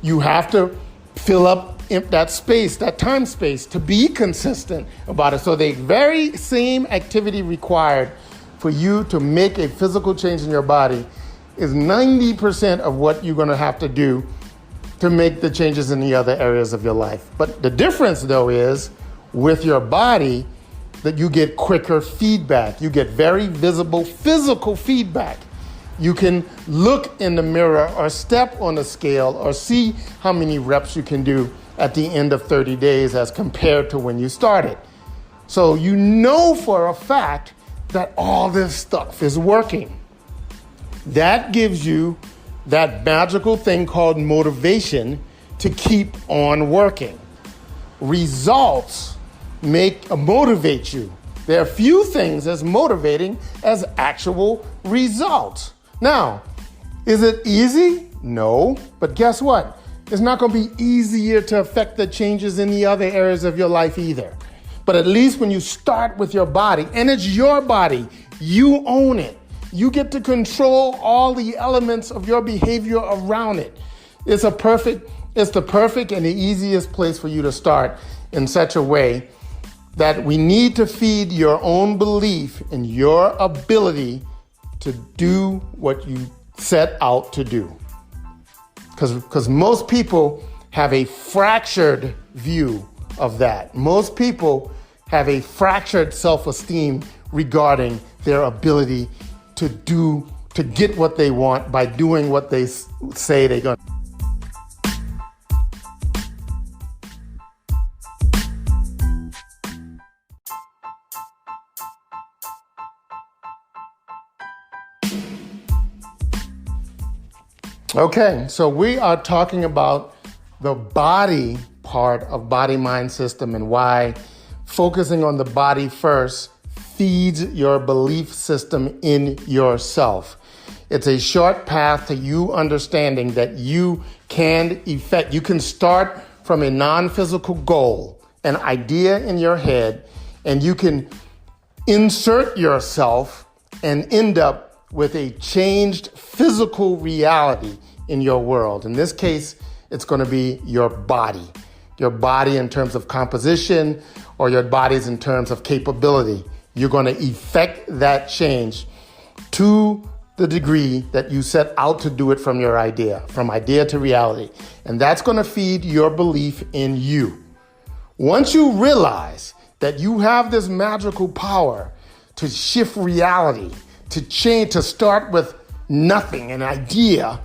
You have to fill up that space, that time space, to be consistent about it. So the very same activity required for you to make a physical change in your body is 90% of what you're going to have to do to make the changes in the other areas of your life. But the difference, though, is with your body that you get quicker feedback. You get very visible physical feedback. You can look in the mirror or step on the scale or see how many reps you can do at the end of 30 days as compared to when you started. So you know for a fact that all this stuff is working. That gives you that magical thing called motivation to keep on working. Results motivate you. There are few things as motivating as actual results. Now, is it easy? No, but guess what? It's not going to be easier to affect the changes in the other areas of your life either. But at least when you start with your body, and it's your body, you own it. You get to control all the elements of your behavior around it. It's the perfect and the easiest place for you to start in such a way that we need to feed your own belief in your ability to do what you set out to do. Because most people have a fractured view of that. Most people have a fractured self-esteem regarding their ability to get what they want by doing what they say they're going to. Okay, so we are talking about the body part of body-mind system and why focusing on the body first feeds your belief system in yourself. It's a short path to you understanding that you can start from a non-physical goal, an idea in your head, and you can insert yourself and end up with a changed physical reality in your world. In this case, it's going to be your body. Your body in terms of composition or your bodies in terms of capability. You're going to effect that change to the degree that you set out to do it from your idea, from idea to reality. And that's going to feed your belief in you. Once you realize that you have this magical power to shift reality, to change, to start with nothing, an idea,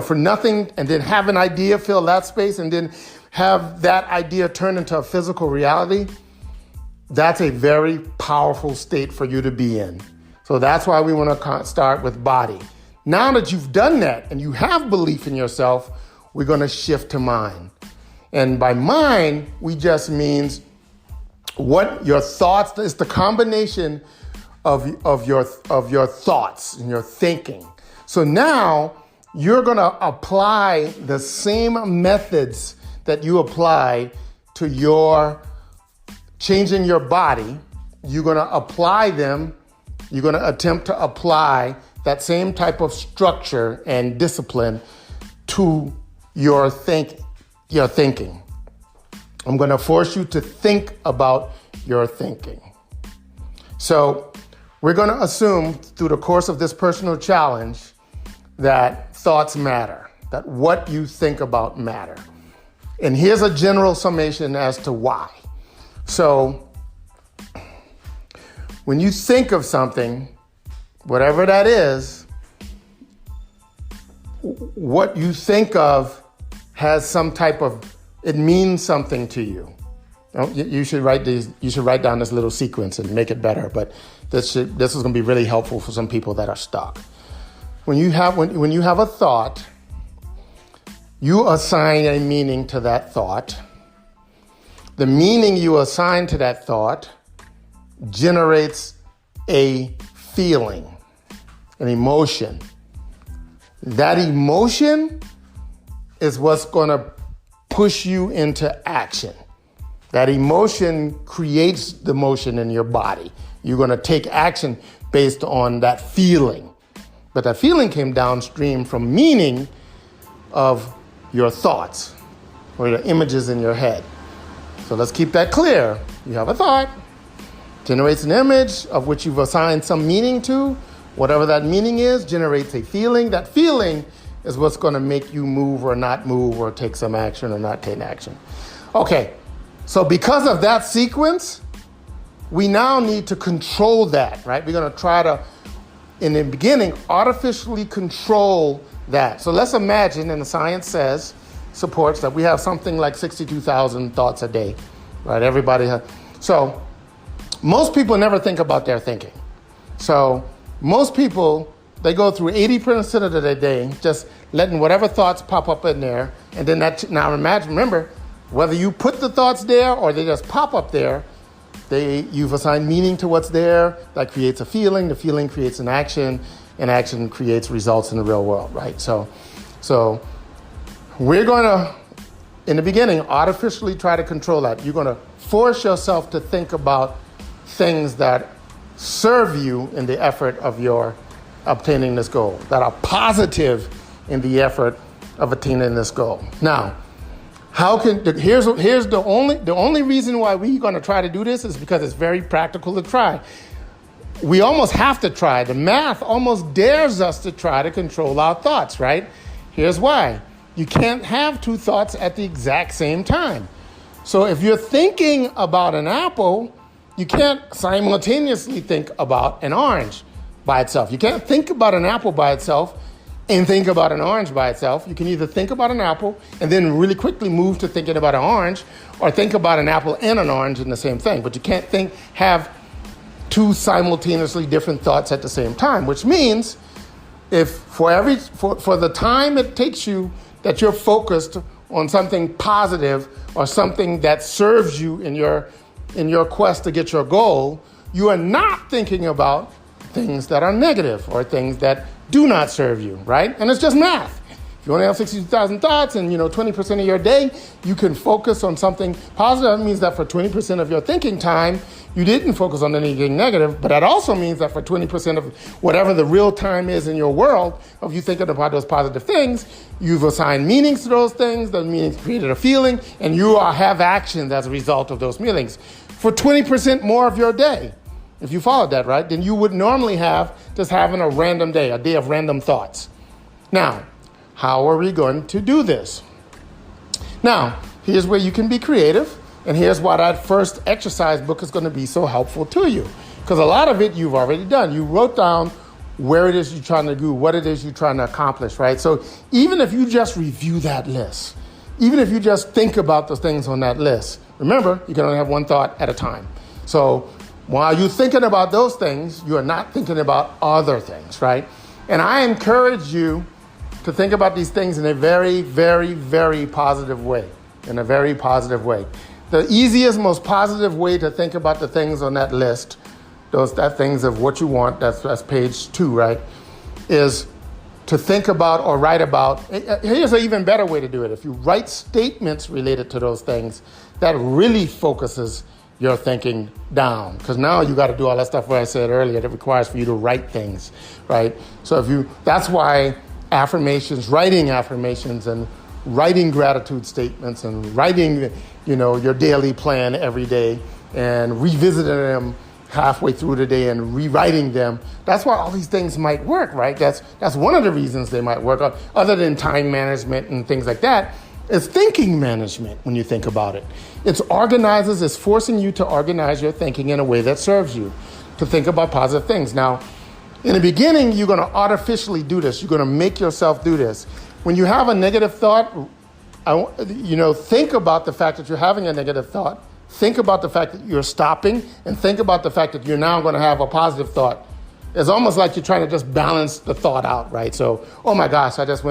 for nothing, and then have an idea fill that space, and then have that idea turn into a physical reality, that's a very powerful state for you to be in. So that's why we want to start with body. Now that you've done that and you have belief in yourself, we're going to shift to mind. And by mind, we just means what your thoughts, it's the combination of your thoughts and your thinking. So now you're going to apply the same methods that you apply to your changing your body. You're going to apply them. You're going to attempt to apply that same type of structure and discipline to your thinking. I'm going to force you to think about your thinking. So we're going to assume through the course of this personal challenge that thoughts matter, that what you think about matter. And here's a general summation as to why. So when you think of something, whatever that is, what you think of has some type of, it means something to you. You should write down this little sequence and make it better, but this is going to be really helpful for some people that are stuck. When you have a thought, you assign a meaning to that thought. The meaning you assign to that thought generates a feeling, an emotion. That emotion is what's going to push you into action. That emotion creates the motion in your body. You're going to take action based on that feeling. But that feeling came downstream from meaning of your thoughts or the images in your head. So let's keep that clear. You have a thought, generates an image of which you've assigned some meaning to. Whatever that meaning is, generates a feeling. That feeling is what's going to make you move or not move or take some action or not take action. Okay, so because of that sequence, we now need to control that, right? We're going to try to, in the beginning, artificially control that. So let's imagine, and the science supports that we have something like 62,000 thoughts a day, right? Everybody has. So most people never think about their thinking. So most people, they go through 80% of their day just letting whatever thoughts pop up in there. And then remember, whether you put the thoughts there or they just pop up there, you've assigned meaning to what's there. That creates a feeling. The feeling creates an action. And action creates results in the real world, right? So we're going to, in the beginning, artificially try to control that. You're going to force yourself to think about things that serve you in the effort of your obtaining this goal, that are positive in the effort of attaining this goal. Now, here's the only reason why we're going to try to do this is because it's very practical to try. We almost have to try. The math almost dares us to try to control our thoughts, right? Here's why. You can't have two thoughts at the exact same time. So if you're thinking about an apple, you can't simultaneously think about an orange by itself. You can't think about an apple by itself and think about an orange by itself. You can either think about an apple and then really quickly move to thinking about an orange, or think about an apple and an orange in the same thing. But you can't have two simultaneously different thoughts at the same time, which means if for the time it takes you that you're focused on something positive or something that serves you in your quest to get your goal, you are not thinking about things that are negative or things that do not serve you, right? And it's just math. If you only have 62,000 thoughts and 20% of your day, you can focus on something positive. That means that for 20% of your thinking time, you didn't focus on anything negative, but that also means that for 20% of whatever the real time is in your world of you thinking about those positive things, you've assigned meanings to those things, those meanings created a feeling, and you have actions as a result of those feelings for 20% more of your day. If you followed that, right, then you would normally have just having a random day, a day of random thoughts. Now, how are we going to do this? Now, here's where you can be creative, and here's why that first exercise book is going to be so helpful to you. Because a lot of it you've already done. You wrote down where it is you're trying to do, what it is you're trying to accomplish, right? So even if you just review that list, even if you just think about the things on that list, remember, you can only have one thought at a time. So while you're thinking about those things, you are not thinking about other things, right? And I encourage you to think about these things in a very, very, very positive way, in a very positive way. The easiest, most positive way to think about the things on that list, that things of what you want, that's page 2, right, is to think about or write about. Here's an even better way to do it. If you write statements related to those things, that really focuses your thinking down, because now you got to do all that stuff where I said earlier that requires for you to write things, right? So that's why writing affirmations and writing gratitude statements and writing, your daily plan every day and revisiting them halfway through the day and rewriting them. That's why all these things might work, right? That's one of the reasons they might work, other than time management and things like that. It's thinking management when you think about it. It's forcing you to organize your thinking in a way that serves you, to think about positive things. Now, in the beginning, you're going to artificially do this. You're going to make yourself do this. When you have a negative thought, think about the fact that you're having a negative thought. Think about the fact that you're stopping, and think about the fact that you're now going to have a positive thought. It's almost like you're trying to just balance the thought out, right? So, oh my gosh, I just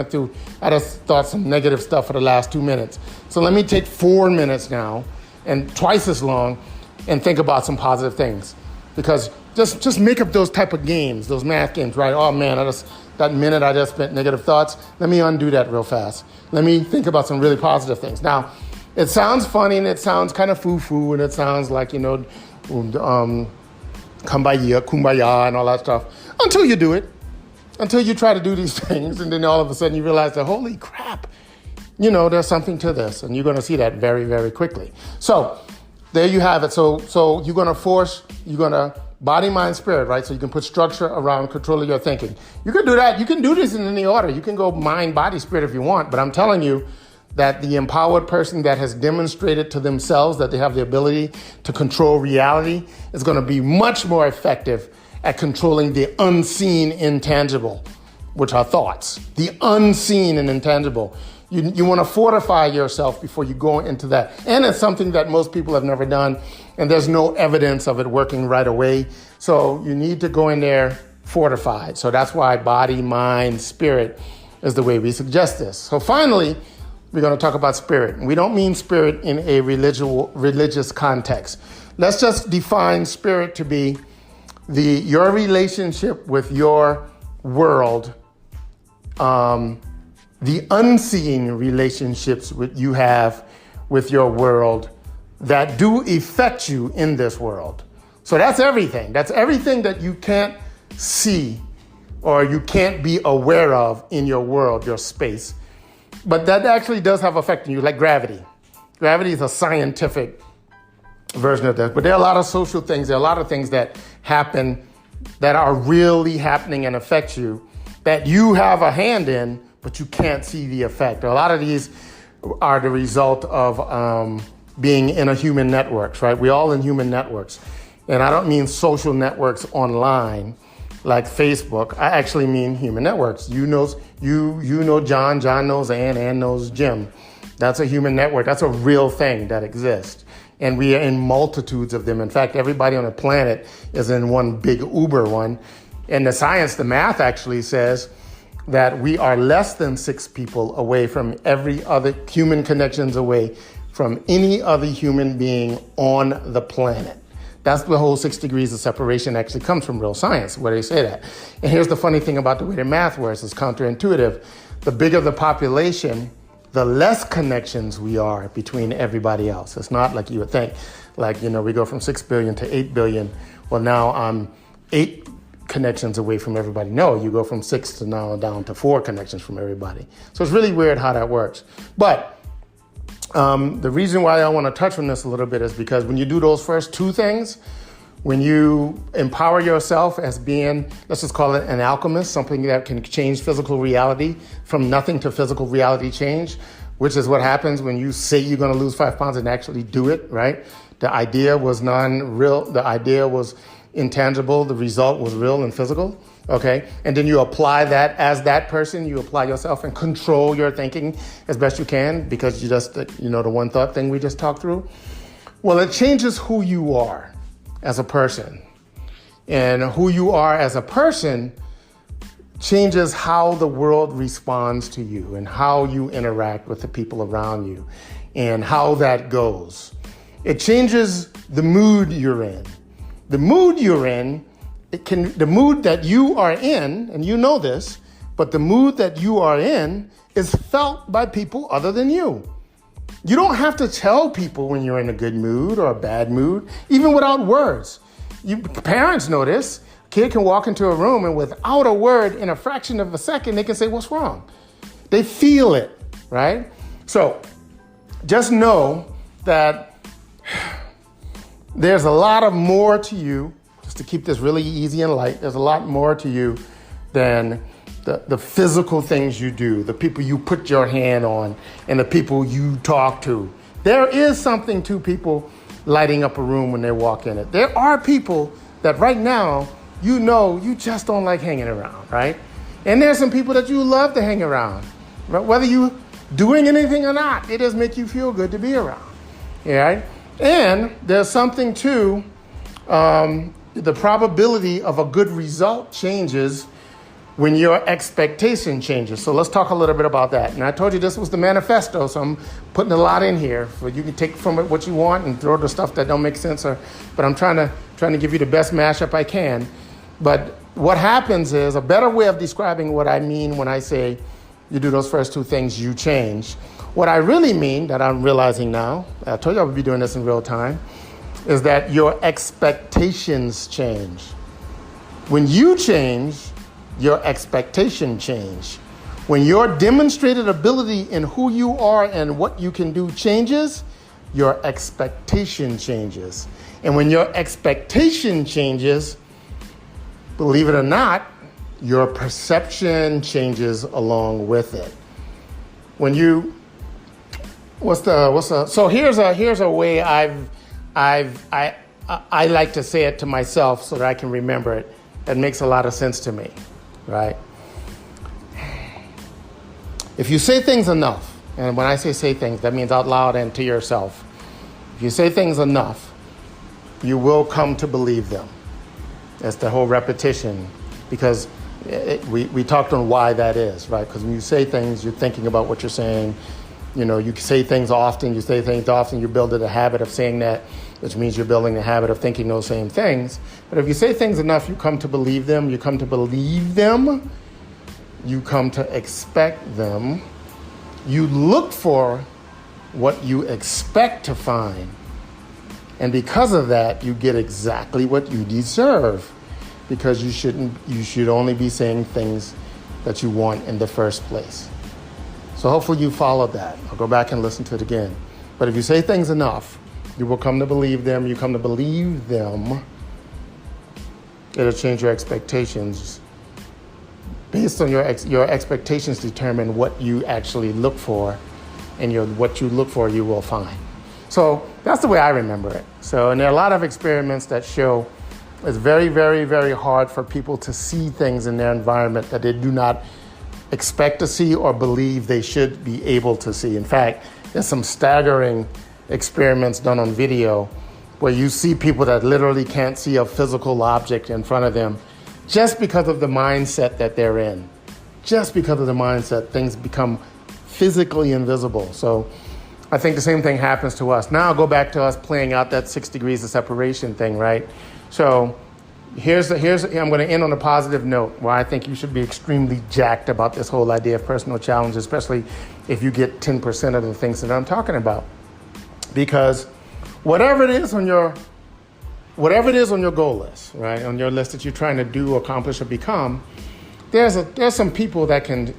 thought some negative stuff for the last 2 minutes. So let me take 4 minutes now and twice as long and think about some positive things. Because just make up those type of games, those math games, right? Oh man, that minute I just spent negative thoughts. Let me undo that real fast. Let me think about some really positive things. Now, it sounds funny and it sounds kind of foo-foo and it sounds like, kumbaya and all that stuff, until you do it, until you try to do these things, and then all of a sudden you realize that, holy crap, there's something to this, and you're going to see that very, very quickly. So there you have it. So you're going to body, mind, spirit, right? So you can put structure around controlling your thinking. You can do that. You can do this in any order. You can go mind, body, spirit if you want, but I'm telling you that the empowered person that has demonstrated to themselves that they have the ability to control reality is going to be much more effective at controlling the unseen intangible, which are thoughts. The unseen and intangible. You want to fortify yourself before you go into that. And it's something that most people have never done, and there's no evidence of it working right away. So you need to go in there fortified. So that's why body, mind, spirit is the way we suggest this. So finally, we're going to talk about spirit. We don't mean spirit in a religious context. Let's just define spirit to be your relationship with your world, the unseen relationships you have with your world that do affect you in this world. So that's everything. That's everything that you can't see or you can't be aware of in your world, your space. But that actually does have effect on you, like gravity. Gravity is a scientific version of that. But there are a lot of social things. There are a lot of things that happen that are really happening and affect you that you have a hand in, but you can't see the effect. A lot of these are the result of being in a human networks, right? We're all in human networks. And I don't mean social networks online like Facebook. I actually mean human networks. You know John, John knows Ann knows Jim. That's a human network. That's a real thing that exists. And we are in multitudes of them. In fact, everybody on the planet is in one big Uber one. And the science, the math actually says that we are less than 6 people away from every other human connections away from any other human being on the planet. That's the whole 6 degrees of separation actually comes from real science, where they say that. And here's the funny thing about the way the math works. It's counterintuitive. The bigger the population, the less connections we are between everybody else. It's not like you would think. Like, we go from 6 billion to 8 billion. Well, now I'm 8 connections away from everybody. No, you go from 6 to now down to 4 connections from everybody. So it's really weird how that works. But the reason why I want to touch on this a little bit is because when you do those first 2 things, when you empower yourself as being, let's just call it an alchemist, something that can change physical reality from nothing to physical reality change, which is what happens when you say you're going to lose 5 pounds and actually do it, right? The idea was non-real. The idea was intangible. The result was real and physical. Okay. And then you apply that as that person, you apply yourself and control your thinking as best you can because you just, the one thought thing we just talked through. Well, it changes who you are as a person, and who you are as a person changes how the world responds to you and how you interact with the people around you and how that goes. It changes the mood you're in. The mood you're in, the mood that you are in, and you know this, but the mood that you are in is felt by people other than you. You don't have to tell people when you're in a good mood or a bad mood, even without words. Parents know this. A kid can walk into a room and without a word, in a fraction of a second, they can say, "What's wrong?" They feel it, right? So just know that there's a lot of more to you, just to keep this really easy and light, there's a lot more to you than the physical things you do, the people you put your hand on, and the people you talk to. There is something to people lighting up a room when they walk in it. There are people that right now, you just don't like hanging around, right? And there's some people that you love to hang around, right? Whether you doing anything or not, it does make you feel good to be around, right? And there's something to the probability of a good result changes when your expectation changes. So let's talk a little bit about that. And I told you this was the manifesto, so I'm putting a lot in here. So you can take from it what you want and throw the stuff that don't make sense. But I'm trying to give you the best mashup I can. But what happens is, a better way of describing what I mean when I say you do those first 2 things, you change. What I really mean, that I'm realizing now, I told you I would be doing this in real time, is that your expectations change. When you change, your expectation change. When your demonstrated ability in who you are and what you can do changes, your expectation changes. And when your expectation changes, believe it or not, your perception changes along with it. When you, so here's a way I like to say it to myself so that I can remember it. That makes a lot of sense to me. Right? If you say things enough, and when I say things, that means out loud and to yourself. If you say things enough, you will come to believe them. That's the whole repetition, because we talked on why that is, right? Because when you say things, you're thinking about what you're saying. You say things often, you build a habit of saying that, which means you're building a habit of thinking those same things. But if you say things enough, you come to believe them, you come to expect them, you look for what you expect to find. And because of that, you get exactly what you deserve, because you should only be saying things that you want in the first place. So hopefully you followed that. I'll go back and listen to it again. But if you say things enough, you will come to believe them. You come to believe them. It'll change your expectations. Based on your expectations determine what you actually look for, and what you look for, you will find. So that's the way I remember it. So, and there are a lot of experiments that show it's very, very, very hard for people to see things in their environment that they do not expect to see or believe they should be able to see. In fact, there's some staggering experiments done on video where you see people that literally can't see a physical object in front of them just because of the mindset that they're in. Just because of the mindset, things become physically invisible. So I think the same thing happens to us. Now I'll go back to us playing out that 6 degrees of separation thing, right? So I'm going to end on a positive note where I think you should be extremely jacked about this whole idea of personal challenge, especially if you get 10% of the things that I'm talking about. Because whatever it is on your goal list, right, on your list that you're trying to do, accomplish, or become, there's some people that can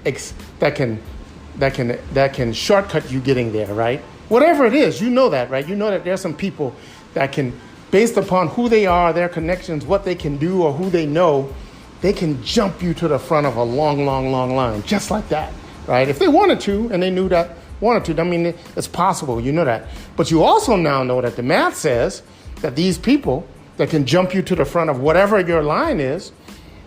shortcut you getting there, right? Whatever it is, you know that, right? You know that there's some people that can, based upon who they are, their connections, what they can do, or who they know, they can jump you to the front of a long, long, long line, just like that, right? If they wanted to, and they knew that wanted to, I mean, it's possible, you know that. But you also now know that the math says that these people that can jump you to the front of whatever your line is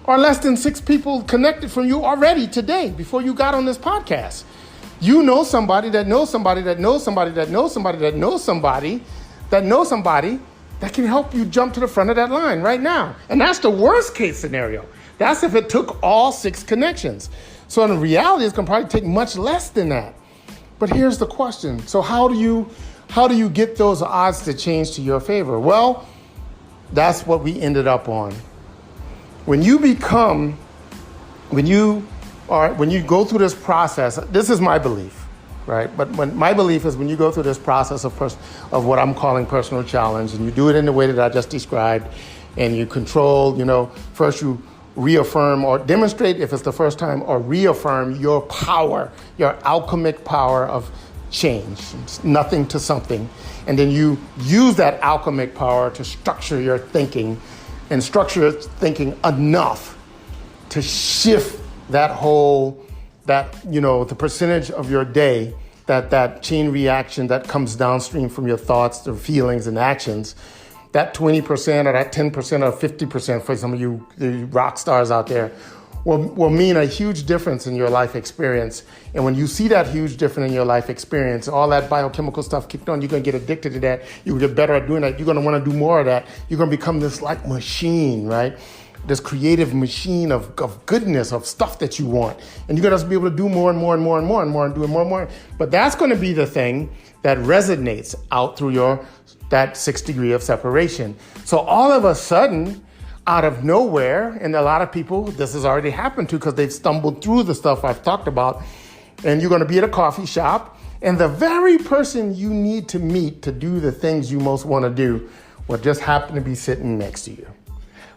are less than 6 people connected from you already today before you got on this podcast. You know somebody that knows somebody that knows somebody that knows somebody that knows somebody that knows somebody that can help you jump to the front of that line right now. And that's the worst case scenario. That's if it took all 6 connections. So in reality, it's going to probably take much less than that. But here's the question. So how do you get those odds to change to your favor? Well, that's what we ended up on. When you go through this process, this is my belief, right? But my belief is when you go through this process of what I'm calling personal challenge, and you do it in the way that I just described, and you control, first you reaffirm or demonstrate if it's the first time, or reaffirm your power, your alchemic power of change, it's nothing to something. And then you use that alchemic power to structure your thinking, and structure your thinking enough to shift the percentage of your day, that chain reaction that comes downstream from your thoughts, the feelings and actions, that 20% or that 10% or 50% for some of you the rock stars out there will mean a huge difference in your life experience. And when you see that huge difference in your life experience, all that biochemical stuff kicked on, you're going to get addicted to that. You'll get better at doing that. You're going to want to do more of that. You're going to become this like machine, right? This creative machine of goodness, of stuff that you want. And you're going to be able to do more and more and more and more and more and do it more and more. But that's going to be the thing that resonates out through that 6 degree of separation. So all of a sudden, out of nowhere, and a lot of people, this has already happened to because they've stumbled through the stuff I've talked about, and you're going to be at a coffee shop, and the very person you need to meet to do the things you most want to do will just happen to be sitting next to you.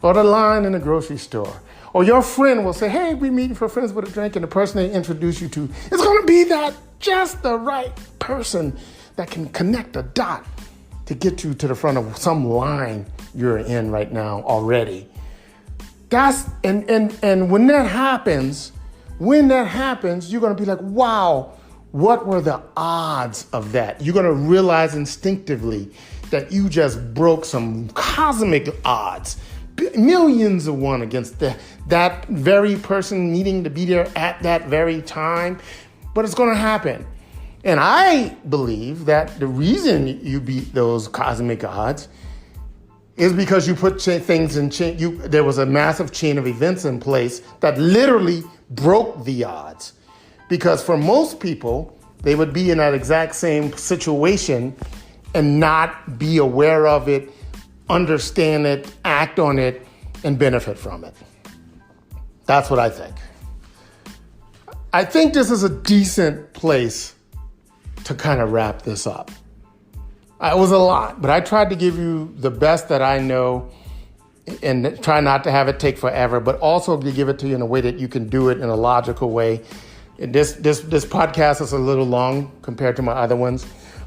Or the line in the grocery store. Or your friend will say, hey, we're meeting for friends with a drink, and the person they introduce you to is going to be that just the right person that can connect a dot to get you to the front of some line you're in right now already. And when that happens, you're going to be like, wow, what were the odds of that? You're going to realize instinctively that you just broke some cosmic odds, millions of one against that very person needing to be there at that very time. But it's going to happen. And I believe that the reason you beat those cosmic odds is because you put things in chain. There was a massive chain of events in place that literally broke the odds. Because for most people, they would be in that exact same situation and not be aware of it, understand it, act on it, and benefit from it. That's what I think. I think this is a decent place to kind of wrap this up. It was a lot, but I tried to give you the best that I know and try not to have it take forever, but also to give it to you in a way that you can do it in a logical way. And this podcast is a little long compared to my other ones,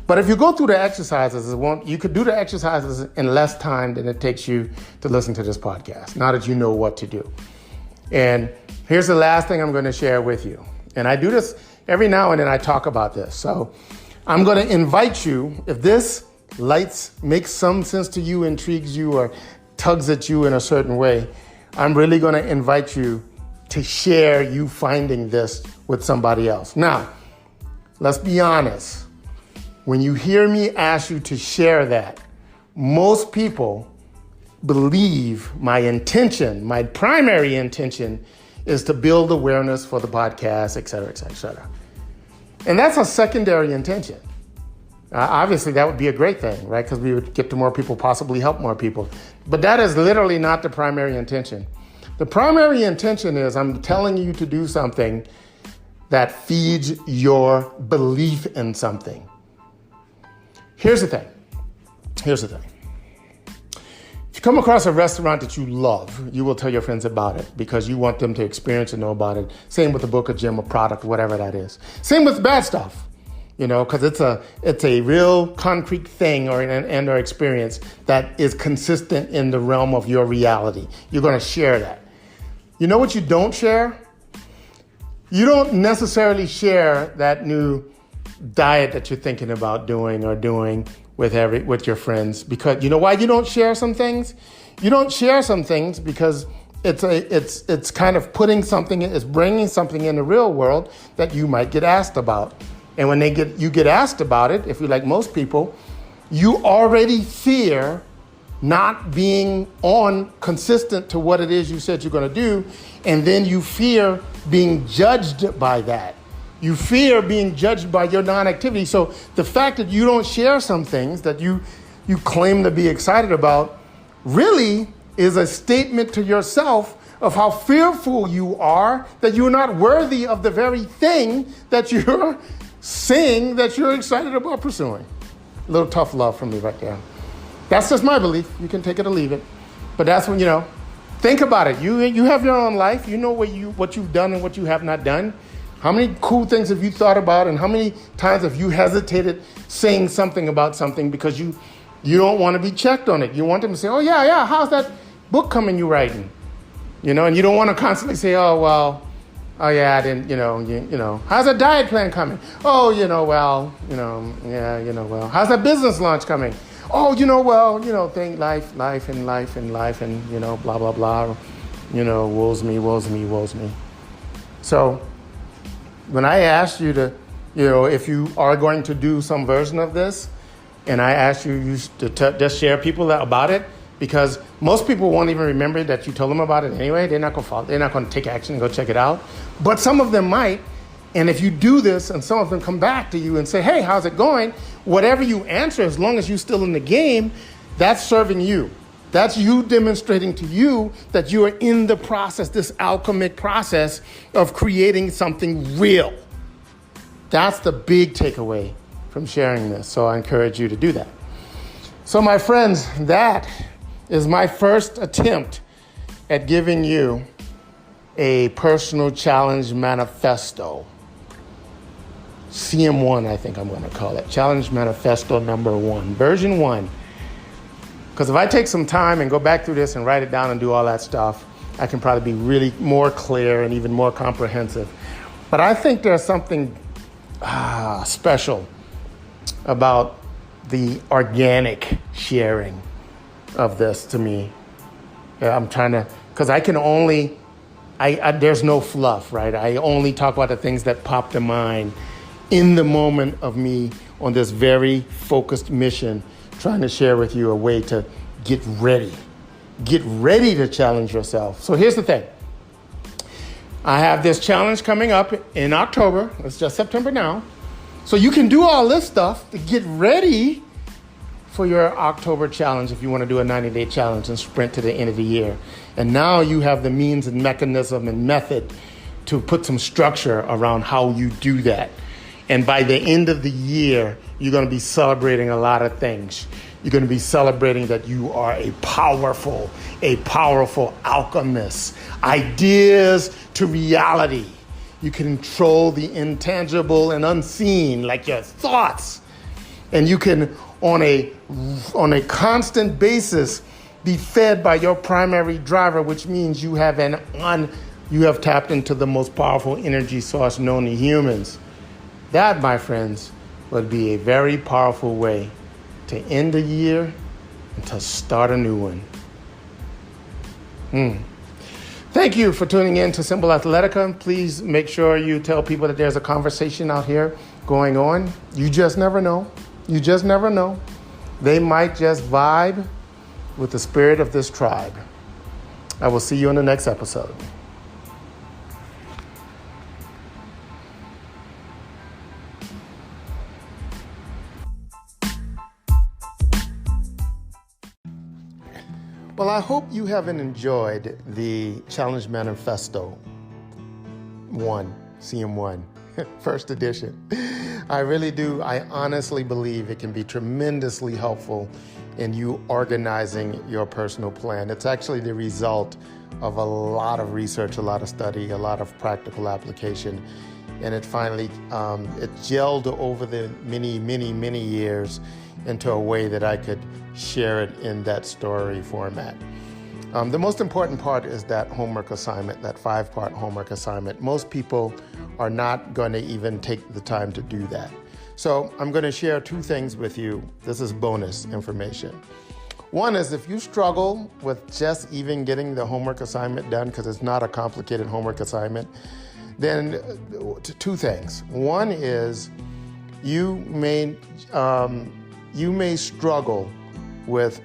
but if you go through the exercises, you could do the exercises in less time than it takes you to listen to this podcast, now that you know what to do. And here's the last thing I'm going to share with you. And I do this every now and then. I talk about this. So I'm going to invite you, if this makes some sense to you, intrigues you, or tugs at you in a certain way, I'm really going to invite you to share you finding this with somebody else. Now, let's be honest. When you hear me ask you to share that, most people believe my intention, my primary intention, is to build awareness for the podcast, et cetera, et cetera, et cetera. And that's a secondary intention. Obviously, that would be a great thing, right? Because we would get to more people, possibly help more people. But that is literally not the primary intention. The primary intention is I'm telling you to do something that feeds your belief in something. Here's the thing. If you come across a restaurant that you love, you will tell your friends about it because you want them to experience and know about it. Same with a book, a gym, a product, whatever that is. Same with bad stuff, because it's a real concrete thing or experience that is consistent in the realm of your reality. You're going to share that. You know what you don't share? You don't necessarily share that new diet that you're thinking about doing with your friends, because you know why you don't share some things? You don't share some things because it's kind of it's bringing something in the real world that you might get asked about. And when you get asked about it, if you're like most people, you already fear not being consistent to what it is you said you're going to do, and then you fear being judged by that. You fear being judged by your non-activity. So the fact that you don't share some things that you claim to be excited about really is a statement to yourself of how fearful you are that you're not worthy of the very thing that you're saying that you're excited about pursuing. A little tough love from me right there. That's just my belief. You can take it or leave it. But that's when, think about it. You have your own life. You know what you've done and what you have not done. How many cool things have you thought about, and how many times have you hesitated saying something about something because you don't want to be checked on it? You want them to say, oh, yeah, how's that book coming you writing? And you don't want to constantly say, oh, yeah, I didn't, how's that diet plan coming? Oh, how's that business launch coming? Oh, think life, and, blah, blah, blah, woes me. So when I asked you to, if you are going to do some version of this, and I asked you to just share people about it, because most people won't even remember that you told them about it anyway. They're not going to follow. They're not going to take action and go check it out. But some of them might. And if you do this and some of them come back to you and say, hey, how's it going? Whatever you answer, as long as you're still in the game, that's serving you. That's you demonstrating to you that you are in the process, this alchemic process of creating something real. That's the big takeaway from sharing this. So I encourage you to do that. So my friends, that is my first attempt at giving you a personal challenge manifesto. CM1, I think I'm going to call it. Challenge Manifesto number 1, version 1. Because if I take some time and go back through this and write it down and do all that stuff, I can probably be really more clear and even more comprehensive. But I think there's something special about the organic sharing of this to me. I'm trying to, because I can only, there's no fluff, right? I only talk about the things that pop to mind in the moment of me on this very focused mission, trying to share with you a way to get ready to challenge yourself. So here's the thing. I have this challenge coming up in October. It's just September now. So you can do all this stuff to get ready for your October challenge if you want to do a 90-day challenge and sprint to the end of the year. And now you have the means and mechanism and method to put some structure around how you do that. And by the end of the year, you're going to be celebrating a lot of things. You're going to be celebrating that you are a powerful alchemist. Ideas to reality. You can control the intangible and unseen, like your thoughts. And you can, on a constant basis, be fed by your primary driver, which means you have tapped into the most powerful energy source known to humans. That, my friends, would be a very powerful way to end the year and to start a new one. Thank you for tuning in to Simple Athletica. Please make sure you tell people that there's a conversation out here going on. You just never know. You just never know. They might just vibe with the spirit of this tribe. I will see you in the next episode. Well, I hope you haven't enjoyed the Challenge Manifesto 1, CM1, first edition. I really do. I honestly believe it can be tremendously helpful in you organizing your personal plan. It's actually the result of a lot of research, a lot of study, a lot of practical application. And it finally, it gelled over the many years into a way that I could share it in that story format. The most important part is that homework assignment, that 5-part homework assignment. Most people are not going to even take the time to do that. So I'm going to share 2 things with you. This is bonus information. One is if you struggle with just even getting the homework assignment done, because it's not a complicated homework assignment, then 2 things. One is you may struggle with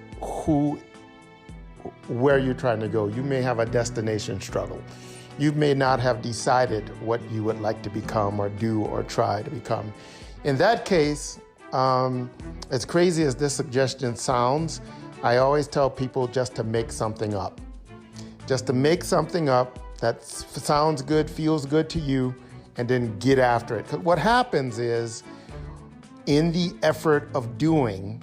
where you're trying to go. You may have a destination struggle. You may not have decided what you would like to become or do or try to become. In that case, as crazy as this suggestion sounds, I always tell people just to make something up. Just to make something up that sounds good, feels good to you, and then get after it. 'Cause what happens is, in the effort of doing,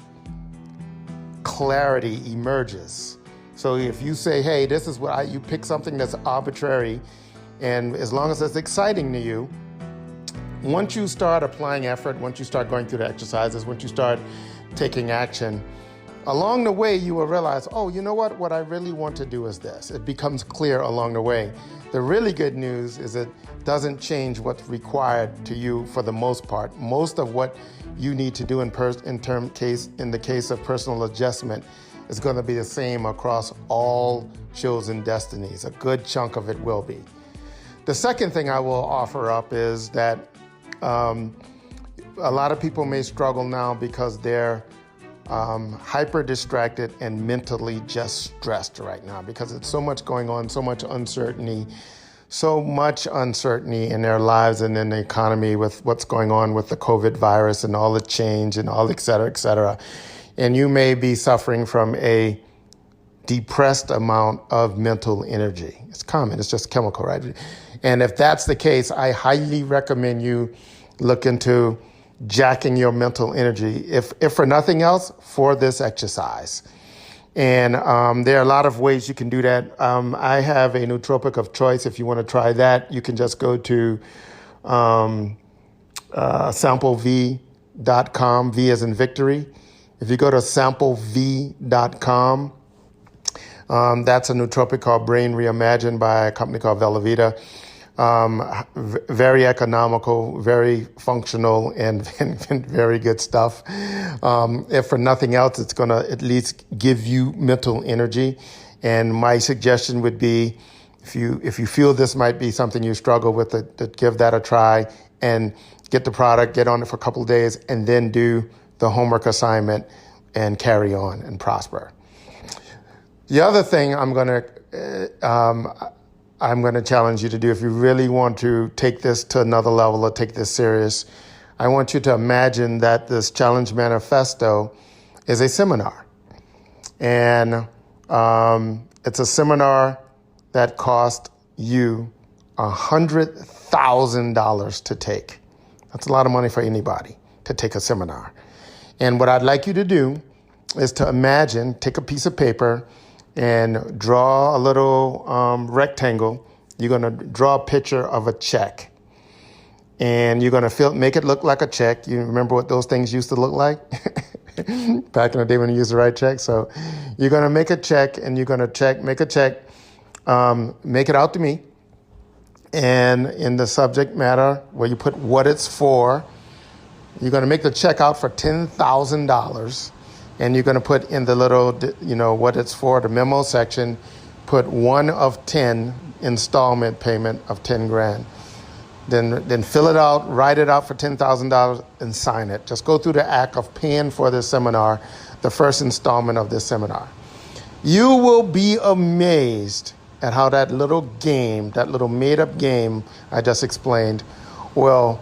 clarity emerges. So if you say, hey, this is what you pick something that's arbitrary, and as long as it's exciting to you, once you start applying effort, once you start going through the exercises, once you start taking action, along the way you will realize, oh, you know what I really want to do is this. It becomes clear along the way. The really good news is it doesn't change what's required to you for the most part. Most of what you need to do in the case of personal adjustment is going to be the same across all chosen destinies. A good chunk of it will be. The second thing I will offer up is that a lot of people may struggle now because they're hyper distracted and mentally just stressed right now because it's so much going on, so much uncertainty in their lives and in the economy with what's going on with the COVID virus and all the change and all et cetera, et cetera. And you may be suffering from a depressed amount of mental energy. It's common, it's just chemical, right? And if that's the case, I highly recommend you look into jacking your mental energy, if for nothing else, for this exercise. And there are a lot of ways you can do that. I have a nootropic of choice. If you want to try that, you can just go to samplev.com, V as in victory. If you go to samplev.com, that's a nootropic called Brain Reimagined by a company called Velavita. Very economical, very functional, and very good stuff. If for nothing else, it's going to at least give you mental energy. And my suggestion would be, if you feel this might be something you struggle with, to give that a try and get the product, get on it for a couple of days, and then do the homework assignment and carry on and prosper. The other thing I'm going to challenge you to do, if you really want to take this to another level or take this serious, I want you to imagine that this Challenge Manifesto is a seminar. And it's a seminar that cost you $100,000 to take. That's a lot of money for anybody to take a seminar. And what I'd like you to do is to imagine, take a piece of paper and draw a little rectangle. You're going to draw a picture of a check. And you're going to make it look like a check. You remember what those things used to look like? Back in the day when you used to write checks. So you're going to make a check, and you're going to make a check, make it out to me. And in the subject matter where you put what it's for, you're going to make the check out for $10,000. And you're going to put in the little, what it's for, the memo section, put 1 of 10 installment payment of 10 grand. Then fill it out, write it out for $10,000 and sign it. Just go through the act of paying for this seminar, the first installment of this seminar. You will be amazed at how that little game, that little made-up game I just explained, you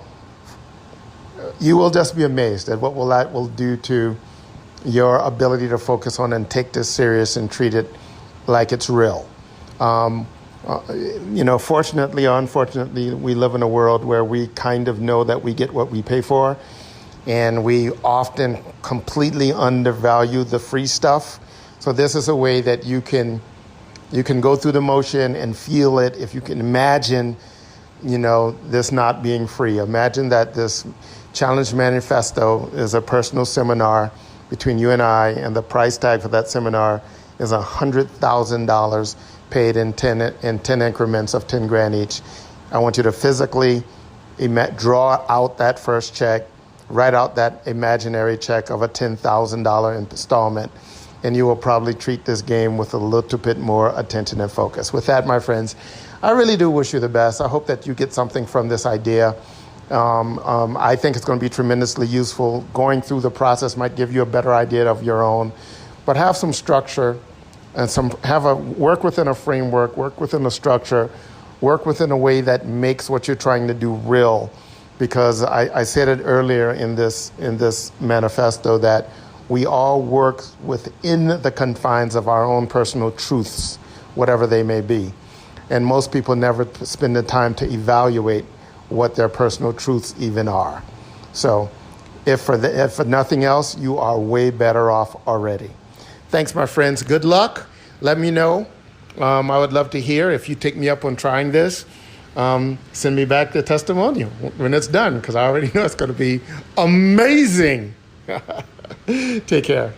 will just be amazed at what that will do to your ability to focus on and take this serious and treat it like it's real. Fortunately or unfortunately, we live in a world where we kind of know that we get what we pay for, and we often completely undervalue the free stuff. So this is a way that you can go through the motion and feel it. If you can imagine, this not being free. Imagine that this Challenge Manifesto is a personal seminar between you and I, and the price tag for that seminar is $100,000 paid in 10 increments of 10 grand each. I want you to physically draw out that first check, write out that imaginary check of a $10,000 installment, and you will probably treat this game with a little bit more attention and focus. With that, my friends, I really do wish you the best. I hope that you get something from this idea. I think it's going to be tremendously useful. Going through the process might give you a better idea of your own, but have some structure and work within a framework, work within a structure, work within a way that makes what you're trying to do real. Because I said it earlier in this manifesto that we all work within the confines of our own personal truths, whatever they may be. And most people never spend the time to evaluate what their personal truths even are. So if for nothing else, you are way better off already. Thanks, my friends. Good luck. Let me know. I would love to hear if you take me up on trying this. Send me back the testimonial when it's done, because I already know it's going to be amazing. Take care.